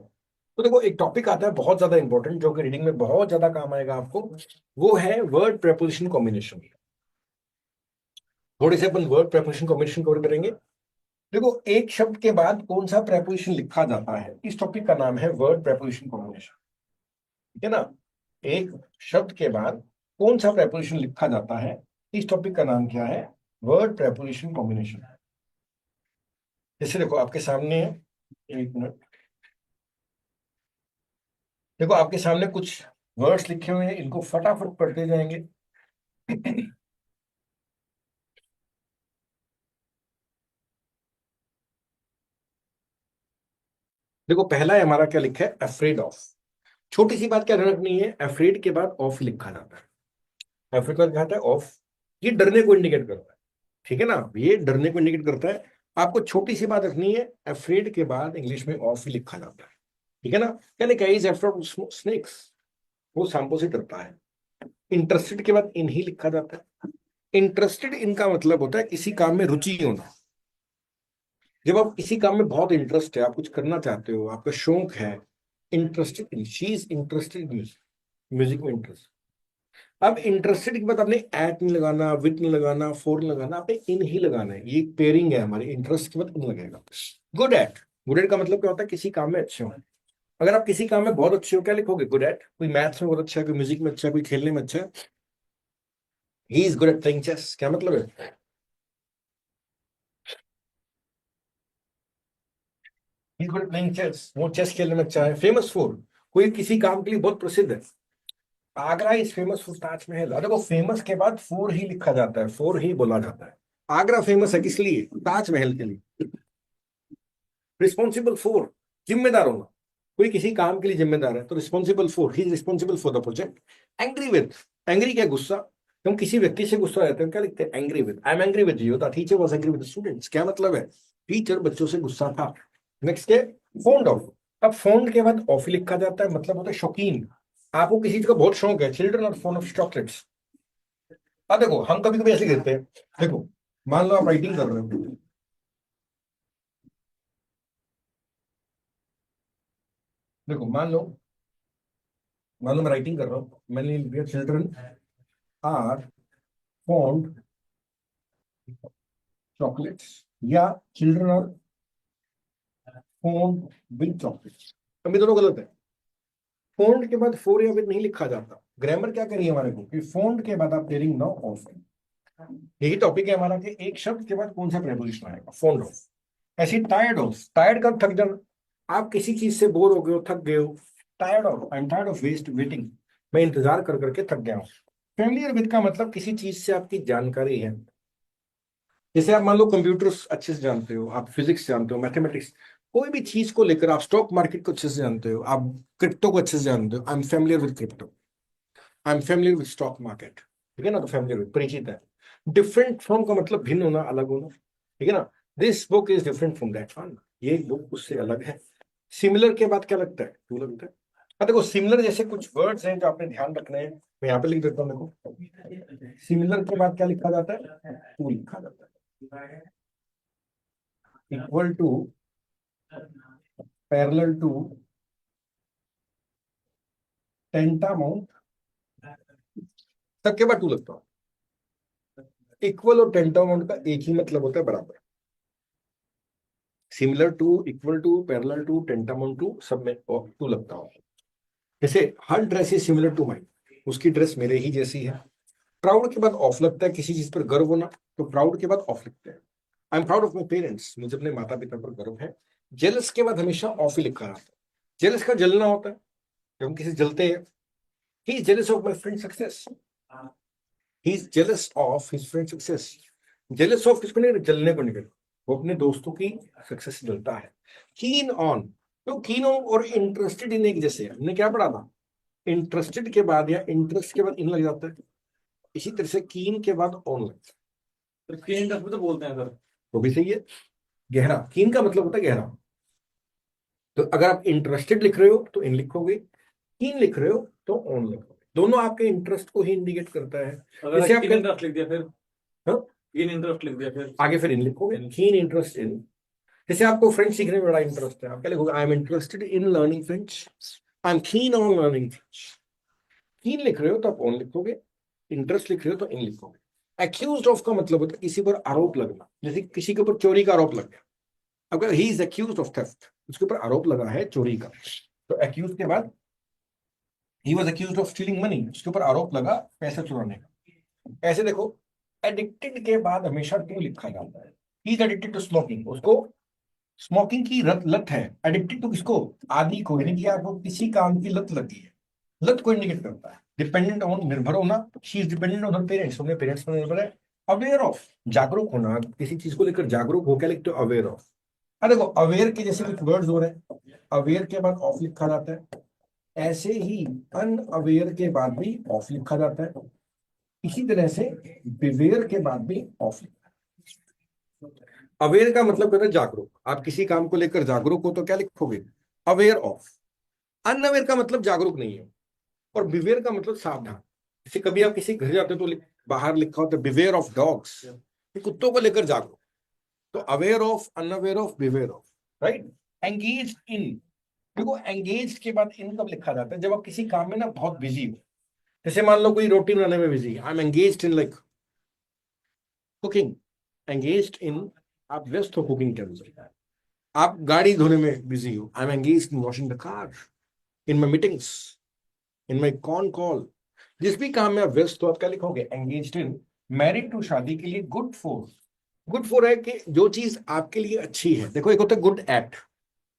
तो देखो एक टॉपिक आता है बहुत ज्यादा इंपॉर्टेंट, जो कि रीडिंग में बहुत ज्यादा काम आएगा आपको। वो है वर्ड प्रेपोजिशन कॉम्बिनेशन। थोड़े से अपन वर्ड प्रेपोजिशन कॉम्बिनेशन कवर करेंगे। देखो, एक शब्द के बाद कौन सा प्रेपोजिशन लिखा जाता है, इस टॉपिक का नाम है वर्ड प्रेपोजिशन कॉम्बिनेशन। ठीक है ना, एक शब्द के बाद कौन सा प्रेपोजिशन लिखा जाता है, इस टॉपिक का नाम क्या है, वर्ड प्रेपोजिशन कॉम्बिनेशन। जैसे देखो आपके सामने है, एक मिनट, देखो आपके सामने कुछ वर्ड्स लिखे हुए हैं, इनको फटाफट पढ़ते जाएंगे। देखो, पहला है हमारा, क्या लिखा है, अफ्रेड ऑफ। छोटी सी बात क्या ध्यान रखनी है, अफ्रेड के बाद ऑफ लिखा जाता है। अफ्रेड का क्या आता है, ऑफ। ये डरने को इंडिकेट करता है। ठीक है ना, ये डरने को इंडिकेट करता है। आपको छोटी सी बात रखनी है, अफ्रेड के बाद इंग्लिश में ऑफ ही लिखा जाता है। ठीक है ना, यानी गाइस अफ्रेड स्नेक्स, वो सांपों से डरता है। इंटरेस्टेड के बाद इन ही लिखा जाता है। इंटरेस्टेड इन का मतलब होता है किसी काम में रुचि होना। जब आप किसी काम में बहुत इंटरेस्ट है, आप कुछ करना चाहते हो, आपका शौक है, interested in, she is interested in music में इंटरेस्ट। अब इंटरेस्टेड के बाद आपने एट नहीं लगाना, विथ नहीं लगाना, फोर नहीं लगाना, आपने इन ही लगाना है। ये पेयरिंग है हमारे, इंटरेस्ट के बाद इन लगेगा। गुड एट, गुड एट का मतलब क्या होता है, किसी काम में अच्छे हो। अगर आप किसी काम में बहुत अच्छे हो, क्या लिखोगे, गुड एट। कोई मैथ्स में बहुत अच्छा है, कोई म्यूजिक में अच्छा है, कोई खेलने में अच्छा है, he is good at playing chess, क्या मतलब है, he is good at playing chess, chess चेस खेलने में अच्छा है। फेमस फॉर, कोई किसी काम के लिए बहुत प्रसिद्ध है, Agra is famous for Taj Mahal. और देखो, फेमस के बाद फोर ही लिखा जाता है, फोर ही बोला जाता है। आगरा फेमस है किस लिए, ताजमहल के लिए। रिस्पॉन्सिबल फॉर, जिम्मेदार होना। कोई किसी काम के लिए जिम्मेदार है तो responsible for, he is responsible for the project. Angry with, angry क्या, गुस्सा। हम किसी व्यक्ति से गुस्सा रहते हैं, क्या लिखते हैं, angry with. I am angry with you, the teacher was angry with the students, क्या मतलब है, टीचर बच्चों से गुस्सा था। नेक्स्ट है फोन्ड ऑफ। अब फोन्ड के बाद ऑफ लिखा जाता है, मतलब होता है शौकीन। आपको किसी चीज का बहुत शौक है, children are fond of chocolates. अब देखो, हम कभी कभी ऐसे कहते हैं, देखो मान लो आप राइटिंग कर रहे हो, देखो मान लो मैं राइटिंग कर रहा हूँ, मैंने लिख दिया चिल्ड्रन आर फॉन्ड चॉकलेट्स, या children are fond with chocolates. अब ये दोनों गलत है। फॉन्ड के बाद फोर या विद नहीं लिखा जाता। ग्रामर क्या करिए हमारे को, कि फॉन्ड के बाद आप टेरिंग नाउ ऑफ। यही टॉपिक है हमारा, कि एक शब्द के बाद कौन सा प्रेपोजिशन आएगा, फॉन्ड ऑफ। ऐसी टायर्ड ऑफ, टायर्ड का थक जाना। आप किसी चीज से बोर हो गए हो, थक गए हो, tired of, I am tired of waste waiting, मैं इंतजार कर करके थक गया हूँ। फेमिलियर विद का मतलब किसी चीज से आपकी जानकारी है। जैसे आप मान लो कंप्यूटर्स अच्छे से जानते हो, आप फिजिक्स जानते हो, मैथमेटिक्स, कोई भी चीज को लेकर, आप स्टॉक मार्केट को अच्छे से जानते हो, आप क्रिप्टो को अच्छे से जानते हो, I am familiar with crypto, I am familiar with stock market. ठीक है ना, तो फेमिलियर विद परिचित है। डिफरेंट फ्रॉम का मतलब भिन्न होना, अलग होना। ठीक है ना, this book is different from that one, ये बुक उससे अलग है। सिमिलर के बाद क्या लगता है, टू लगता है। हाँ देखो, सिमिलर जैसे कुछ वर्ड्स हैं जो आपने ध्यान रखने हैं, मैं यहाँ पे लिख देता हूँ। देखो, सिमिलर के बाद क्या लिखा जाता है, टू लिखा जाता है। इक्वल टू, पैरेलल टू, टेंटामाउंट, तब के बाद टू लगता है। इक्वल और टेंटामाउंट का एक ही मतलब होता है, बराबर। Similar to, equal to, parallel to, tantamount to, सब में टू लगता हो। जैसे हर dress is similar to mine, उसकी ड्रेस मेरे ही जैसी है। प्राउड के बाद ऑफ लगता है, किसी चीज पर गर्व होना, तो प्राउड के बाद ऑफ लगता है। I am proud of my parents, मुझे अपने माता पिता पर गर्व है। जेलस के बाद हमेशा ऑफ ही लिखा रहता है। जेलस का जलना होता है, जब हम किसी से जलते हैं, he is jealous of my friend success, he is jealous of his friend success. Jealous of किसको नहीं, जलने को निकल, वो अपने दोस्तों की सक्सेस से जलता है। कीन ऑन, तो कीन और इंटरेस्टेड इन एक जैसे है। हमने क्या पढ़ा था, इंटरेस्टेड के बाद या इंटरेस्ट के बाद इन लग जाता है, इसी तरह से कीन के बाद ऑन लगता है। तो केन भी तो बोलते हैं सर। वो भी सही है। गहरा, कीन का मतलब होता है गहरा। तो अगर आप इंटरेस्टेड लिख रहे हो तो इन लिखोगे, कीन लिख रहे हो तो ऑन लिखोगे। दोनों आपके इंटरेस्ट को ही इंडिकेट करता है। अगर जैसे आप कीन इंटरेस्ट लिख दिया फिर, हाँ? कीन इंटरेस्ट लिख दिया फिर। आगे फिर इन लिखोगे, कीन इंटरेस्ट इन। जैसे आपको फ्रेंच सीखने में बड़ा इंटरेस्ट है, आप क्या लिखोगे, I am interested in learning French, I am keen on learning French. कीन लिख रहे हो तो आप ऑन लिखोगे, इंटरेस्ट लिख रहे हो तो इन लिखोगे। एक्यूज्ड ऑफ का मतलब होता है किसी पर आरोप लगना, जैसे किसी के ऊपर चोरी का आरोप लग गया, अगर he is accused of theft, उसके ऊपर आरोप लगा है चोरी का, तो एक्यूज के बाद he was accused of stealing money, उसके ऊपर आरोप लगा पैसा चुराने का। ऐसे देखो, एडिक्टेड के बाद हमेशा टू लिखा जाता है। He is addicted to smoking, उसको स्मोकिंग की लत है। एडिक्टेड टू किसको, आदि को, यानी कि आपको किसी काम की लत लगी है। लत को इंडिकेट करता है। डिपेंडेंट ऑन, निर्भर होना, she is dependent on her parents, अपने पेरेंट्स पर निर्भर है। अवेयर ऑफ, जागरूक होना, किसी चीज को लेकर जागरूक हो, क्या लिखते हो, अवेयर ऑफ। देखो अवेयर के जैसे कुछ वर्ड्स हो रहे हैं, अवेयर के बाद ऑफ लिखा जाता है, ऐसे ही अनअवेयर के बाद भी ऑफ लिखा जाता है, इसी तरह से बिवेयर के बाद भी ऑफ लिखा है। अवेयर का मतलब कहता है जागरूक, आप किसी काम को लेकर जागरूक हो तो क्या लिखोगे, अवेयर ऑफ। अनअवेयर का मतलब जागरूक नहीं है, और बिवेयर का मतलब सावधान। जैसे कभी आप किसी घर जाते हो तो बाहर लिखा होता है बिवेयर ऑफ डॉग्स, कुत्तों को लेकर जागरूक। तो aware of, unaware of, beware of, right. Engage in, देखो एंगेज के बाद इन कब लिखा जाता है, जब आप किसी काम में ना बहुत बिजी हो। जैसे मान लो कोई रोटी बनाने में busy, I am engaged in like cooking. Engaged in, आप व्यस्त हो कुकिंग के अंदर। आप गाड़ी धोने में बिजी हो, I M engaged in washing the car, in my meetings, in my con call. जिस भी काम में आप व्यस्त हो, आप क्या लिखोगे, एंगेज्ड इन। मैरिड टू, शादी के लिए। गुड फॉर, गुड फॉर है कि जो चीज आपके लिए अच्छी है। देखो एक होता है गुड एट,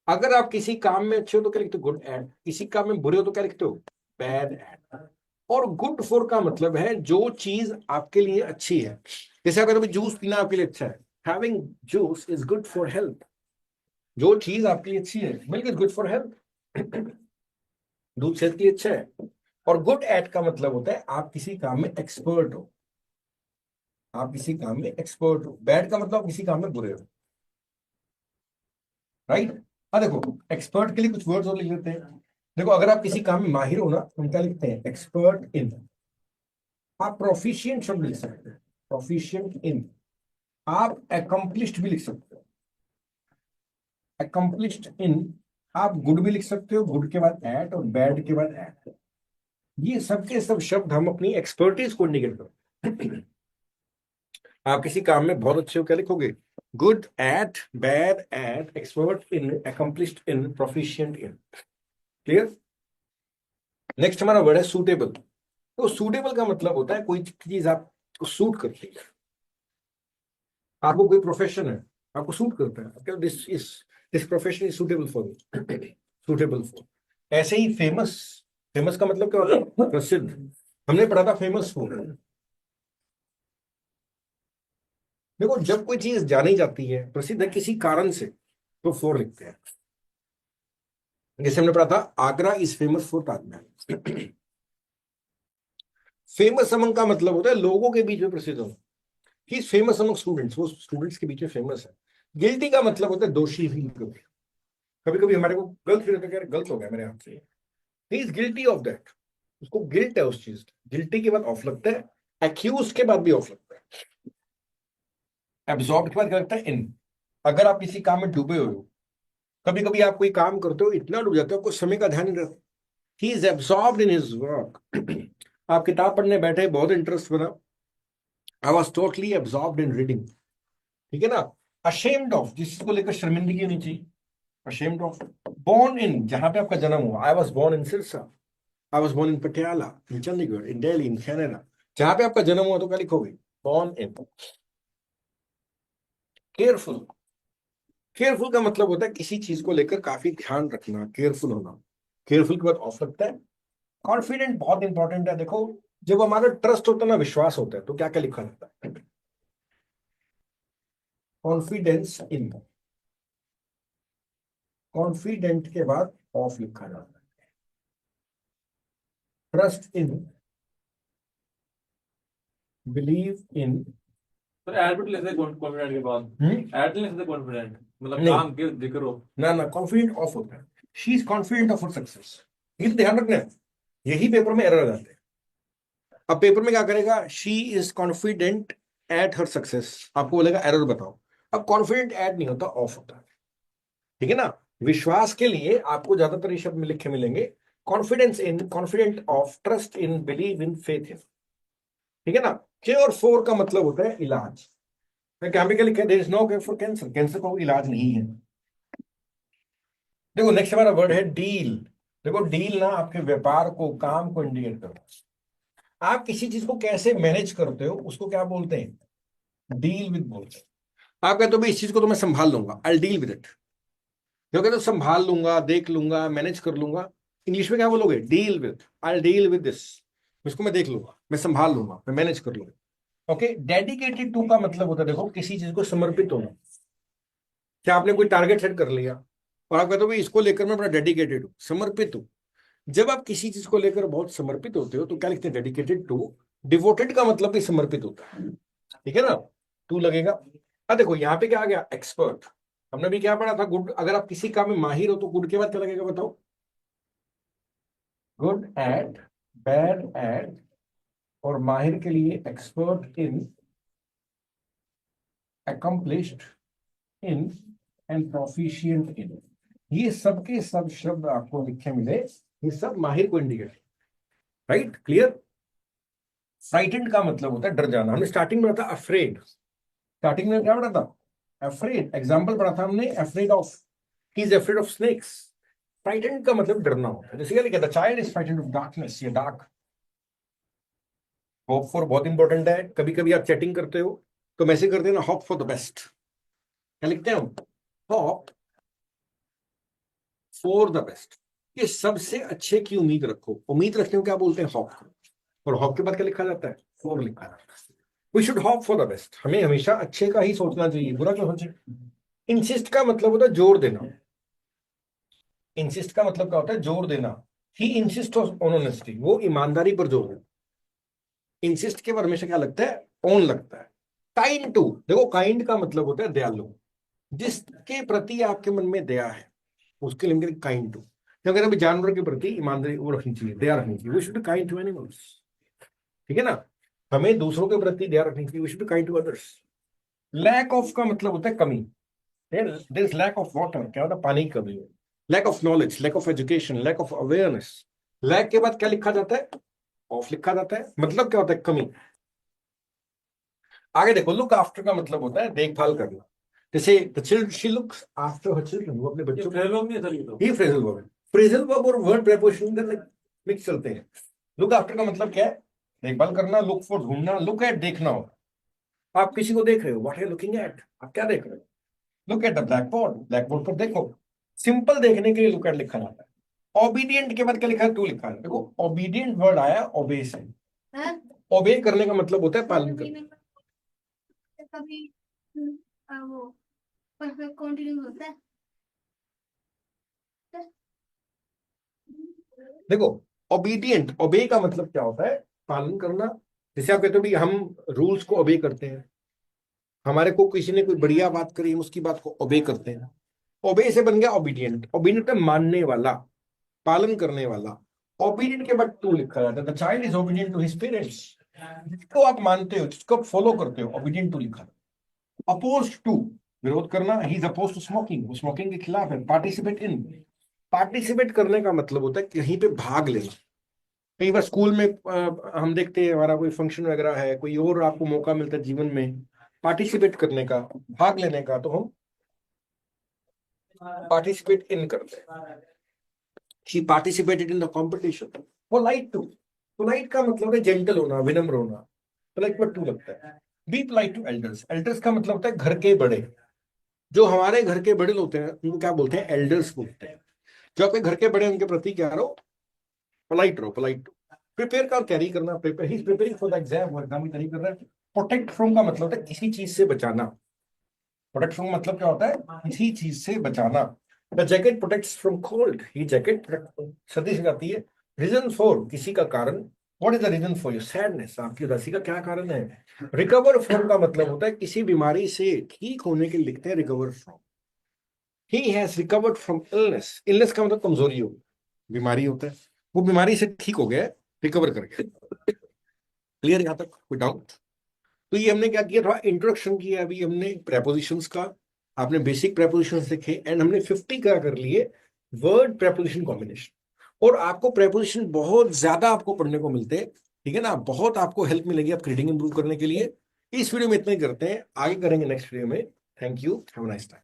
अगर आप किसी काम में अच्छे हो तो क्या लिखते हो, गुड एट। किसी काम में बुरे हो तो क्या लिखते हो, बैड एट। और गुड फॉर का मतलब है जो चीज आपके लिए अच्छी है। जैसे अगर अभी जूस पीना आपके लिए अच्छा है, having juice is good for health. जो चीज आपके लिए अच्छी है, milk is good for health, दूध सेहत के लिए अच्छा है। और गुड एट का मतलब होता है आप किसी काम में एक्सपर्ट हो, आप किसी काम में एक्सपर्ट हो। बैड का मतलब आप किसी काम में बुरे हो, राइट। हाँ देखो, एक्सपर्ट के लिए कुछ वर्ड्स और लिख लेते हैं। देखो अगर आप किसी काम में माहिर हो ना, तो हम क्या लिखते हैं, एक्सपर्ट इन। आप प्रोफिशिएंट शब्द लिख सकते हैं, प्रोफिशिएंट इन। आप अकम्पलिश्ड भी लिख सकते हो, अकम्पलिश्ड इन। आप गुड भी लिख सकते हो, गुड के बाद एट और बैड के बाद एट। ये सब के सब शब्द हम अपनी एक्सपर्टीज को इंडिकेट करते हैं। आप किसी काम में बहुत अच्छे हो, क्या लिखोगे, good at, bad at, expert in, accomplished in, proficient in. Clear. Next हमारा वर्ड है सूटेबल। तो सूटेबल का मतलब होता है कोई चीज आपको सूट करती है। आपको कोई प्रोफेशन है, आपको सूट करता है, क्या this profession is suitable for me, suitable for. ऐसे ही फेमस, फेमस का मतलब क्या होता है, प्रसिद्ध। हमने पढ़ा था फेमस फॉर। देखो जब कोई चीज जानी जाती है, प्रसिद्ध है किसी कारण से, तो फॉर लिखते हैं। जैसे हमने पढ़ा था Agra is famous for Taj Mahal. Famous among का मतलब होता है लोगों के बीच में प्रसिद्ध हो। He is famous among students, वो स्टूडेंट्स के बीच में फेमस है। गिल्टी का मतलब होता है दोषी फील करना। कभी कभी हमारे को गलत फील होता है, गलत हो गया मेरे हाथ से, he is guilty of that, उसको गिल्ट है उस चीज की। गिल्टी के बाद ऑफ लगता है, एक्यूज के बाद भी ऑफ लगता है, एब्जॉर्ब के बाद क्या लगता है, इन। अगर आप किसी काम में डूबे हुए हो, कभी कभी आप कोई काम करते हो इतना डूब जाते हो आपको समय का ध्यान नहीं रहता, he is absorbed in his work. आप किताब पढ़ने बैठे, बहुत इंटरेस्ट बना, I was totally absorbed in reading, ठीक है ना। अशेम्ड ऑफ, जिस चीज को लेकर शर्मिंदगी होनी चाहिए, अशेम्ड ऑफ। बोर्न इन, जहां पे आपका जन्म हुआ, I was born in Sirsa, I was born in Patiala, in Chandigarh, in Delhi, in Canada. जहां पे आपका जन्म हुआ तो क्या लिखोगे, बोर्न इन। केयरफुल, केयरफुल का मतलब होता है किसी चीज को लेकर काफी ध्यान रखना, केयरफुल होना। केयरफुल के बाद ऑफ लगता है। कॉन्फिडेंट बहुत इंपॉर्टेंट है। देखो जब हमारा ट्रस्ट होता है ना, विश्वास होता है, तो क्या क्या लिखा जाता है, कॉन्फिडेंस इन, कॉन्फिडेंट के बाद ऑफ लिखा जाता है। Trust in, believe in. तो ऐड भी लेते कॉन्फिडेंट के बाद, ऐड नहीं लेते कॉन्फिडेंट, मतलब नहीं। काम के जिक्र हो। ना कॉन्फिडेंट ऑफ होता है। She is confident of her success. ये तो ध्यान रखना है, यही पेपर में एरर लगाते हैं। अब पेपर में क्या करेगा, she is confident at her success, आपको बोलेगा एरर बताओ। अब कॉन्फिडेंट एट नहीं होता, ऑफ होता है। ठीक है ना। विश्वास के लिए आपको ज्यादातर ये शब्द में लिखे मिलेंगे, confidence in, confident of, trust in, believe in, faith in. ठीक है ना। के और फोर का मतलब होता है इलाज। क्या लिखा है, there is no cure for cancer, cancer का कोई इलाज नहीं है। देखो नेक्स्ट हमारा वर्ड है डील। देखो डील ना आपके व्यापार को, काम को इंडिकेट करता है। आप किसी चीज को कैसे मैनेज करते हो उसको क्या बोलते हैं, डील विद बोलते हैं। आप कहते हो भाई इस चीज को तो मैं संभाल लूंगा, आई डील विद इट। जो कहते हो संभाल लूंगा, देख लूंगा, मैनेज कर लूंगा, इंग्लिश में क्या बोलोगे, deal with, I deal with this. इसको मैं देख लूंगा, मैं संभाल लूंगा, मैं मैनेज कर लूंगा। ओके। डेडिकेटेड टू का मतलब होता है, देखो किसी चीज को समर्पित होना। क्या आपने कोई टारगेट सेट कर लिया और आप कहते हो भाई इसको लेकर मैं बड़ा डेडिकेटेड हूँ, समर्पित हूँ। जब आप किसी चीज को लेकर बहुत समर्पित होते हो तो क्या लिखते हैं, डेडिकेटेड टू। डिवोटेड का मतलब भी समर्पित होता है। ठीक है ना। टू लगेगा। अब देखो यहाँ पे क्या आ गया, एक्सपर्ट। हमने भी क्या पढ़ा था, गुड। अगर आप किसी काम में माहिर हो तो गुड के बाद क्या लगेगा बताओ, गुड एट, बैड एट, और माहिर के लिए expert in, accomplished in, and proficient इन। ये सब के सब शब्द आपको लिखे मिले, ये सब माहिर को इंडिकेट। Right, clear. फ्राइटेंड का मतलब होता है डर जाना। हमने स्टार्टिंग में पढ़ा था अफ्रेड। स्टार्टिंग में क्या पढ़ा था, अफ्रेड। एग्जाम्पल पढ़ा था हमने, afraid of, he is afraid of snakes. Frightened का मतलब डरना होता है। जैसे क्या लिखा था, child is frightened of darkness, ये डार्क। होप फॉर बहुत इंपॉर्टेंट है। कभी कभी आप चैटिंग करते हो तो मैसेज करते हैं ना, होप फॉर द बेस्ट। क्या लिखते हैं, होप फॉर द बेस्ट। ये सबसे अच्छे की उम्मीद रखो। उम्मीद रखने को क्या बोलते हैं, होप। और होप के बाद क्या लिखा जाता है, फॉर लिखा जाता है। We should hope for the best. हमें हमेशा अच्छे का ही सोचना चाहिए, बुरा क्यों सोचे। इंसिस्ट का मतलब होता है जोर देना। इंसिस्ट का मतलब क्या होता है, जोर देना। ही इंसिस्ट ऑन ऑनेस्टी, वो ईमानदारी पर जोर देना। इंसिस्ट के बाद हमेशा क्या लगता है, ऑन लगता है। काइंड टू, देखो काइंड का मतलब होता है दयालु। जिसके प्रति आपके मन में दया है उसके लिए काइंड टू। अगर अभी जानवर के प्रति ईमानदारी वो रखनी चाहिए, दया रखनी चाहिए, we should be kind to animals. ठीक है ना। हमें दूसरों के प्रति दया रखनी चाहिए, we should be kind to others. Lack of का मतलब होता है कमी। There is lack of water, क्या होता है, पानी की कमी है। Lack of knowledge, lack of education, lack of awareness. Lack के बाद क्या लिखा जाता है, ऑफ लिखा जाता है। मतलब क्या होता है, कमी। आगे देखो, लुक आफ्टर का मतलब होता है देखभाल करना। जैसे the chilled she looks after her children, वो अपने ये बच्चों फ्रेज वर्ब नहीं है सर, ये तो। ही फ्रेजल वर्ब है। फ्रेजल वर्ब और वर्ड प्रेपोजिशन मिक्स चलते हैं। लुक आफ्टर का मतलब क्या है, देखभाल करना। लुक फॉर ढूंढना, लुक एट देखना हो। आप किसी को देख रहे हो, what are you looking at, आप क्या देख रहे हो। Look at the black board, black board पर देखो। सिंपल देखने के लिए लुक एट लिखा जाता है। ओबीडियंट के बाद क्या लिखा है, टू लिखा है। देखो ओबीडियंट वर्ड आया ओबे से। ओबे करने का मतलब होता है पालन करना। कभी वो परफेक्ट कंटिन्यू होता है। देखो ओबीडियंट, ओबे का मतलब क्या होता है, पालन करना। जैसे आप कहते हो भाई हम रूल्स को ओबे करते हैं। हमारे को किसी ने कोई बढ़िया बात करी, हम उसकी बात को ओबे करते हैं। ओबे से बन गया ओबीडियंट। ओबीडियंट मानने वाला, पालन करने वाला। ओबीडियंट के बाद टू लिखा जाता है। The child is obedient to his parents. जिसको आप मानते हो, जिसको आप फॉलो करते हो, ओबीडियंट टू लिखा। अपोज टू, विरोध करना। He is oppose to smoking, वो स्मोकिंग के खिलाफ है। पार्टिसिपेट इन, पार्टिसिपेट करने का मतलब होता है कहीं पे भाग लेना। कई बार स्कूल में हम देखते हैं, हमारा कोई फंक्शन वगैरह है, कोई और आपको मौका मिलता है जीवन में पार्टिसिपेट करने का, भाग लेने का, तो हम पार्टिसिपेट इन करते हैं। She participated in the competition. Polite to, polite का मतलब है जेंटल होना, विनम्र होना। पोलाइट पर टू लगता है। Be polite to elders. Elders का मतलब होता है घर के बड़े। जो हमारे घर के बड़े होते हैं उनको क्या बोलते हैं, एल्डर्स बोलते हैं। जो आपके घर के बड़े, उनके प्रति क्या रहो, पोलाइट रहो, पोलाइट। प्रिपेयर का तैयारी करना, prepare, he is preparing for the exam, वो एग्जाम की तैयारी कर रहा है। प्रोटेक्ट फ्रॉम का मतलब होता है किसी चीज से बचाना। प्रोटेक्ट फ्रॉम मतलब क्या होता है, किसी चीज से बचाना। The jacket protects from cold, ये जैकेट सर्दी से जाती है। रीजन फॉर, किसी का कारण, what is the reason for your sadness, आपकी उदासी का क्या कारण है। रिकवर फ्रॉम का मतलब होता है किसी बीमारी से ठीक होने के लिए लिखते हैं recover from. He has recovered from illness, illness का मतलब कमजोरी हो, बीमारी होता है, वो बीमारी से ठीक हो गया, रिकवर कर गया। क्लियर यहां तक, कोई डाउट? तो ये हमने क्या किया, थोड़ा इंट्रोडक्शन किया अभी हमने प्रेपोजिशंस का, आपने बेसिक प्रेपोजिशंस देखे, एंड हमने 50 क्या कर लिए, वर्ड प्रेपोजिशन कॉम्बिनेशन। और आपको प्रेपोजिशन बहुत ज्यादा आपको पढ़ने को मिलते हैं, ठीक है ना, बहुत आपको हेल्प मिलेगी आपकी रीडिंग इंप्रूव करने के लिए। इस वीडियो में इतना ही करते हैं, आगे करेंगे नेक्स्ट वीडियो में। Thank you, have a nice time.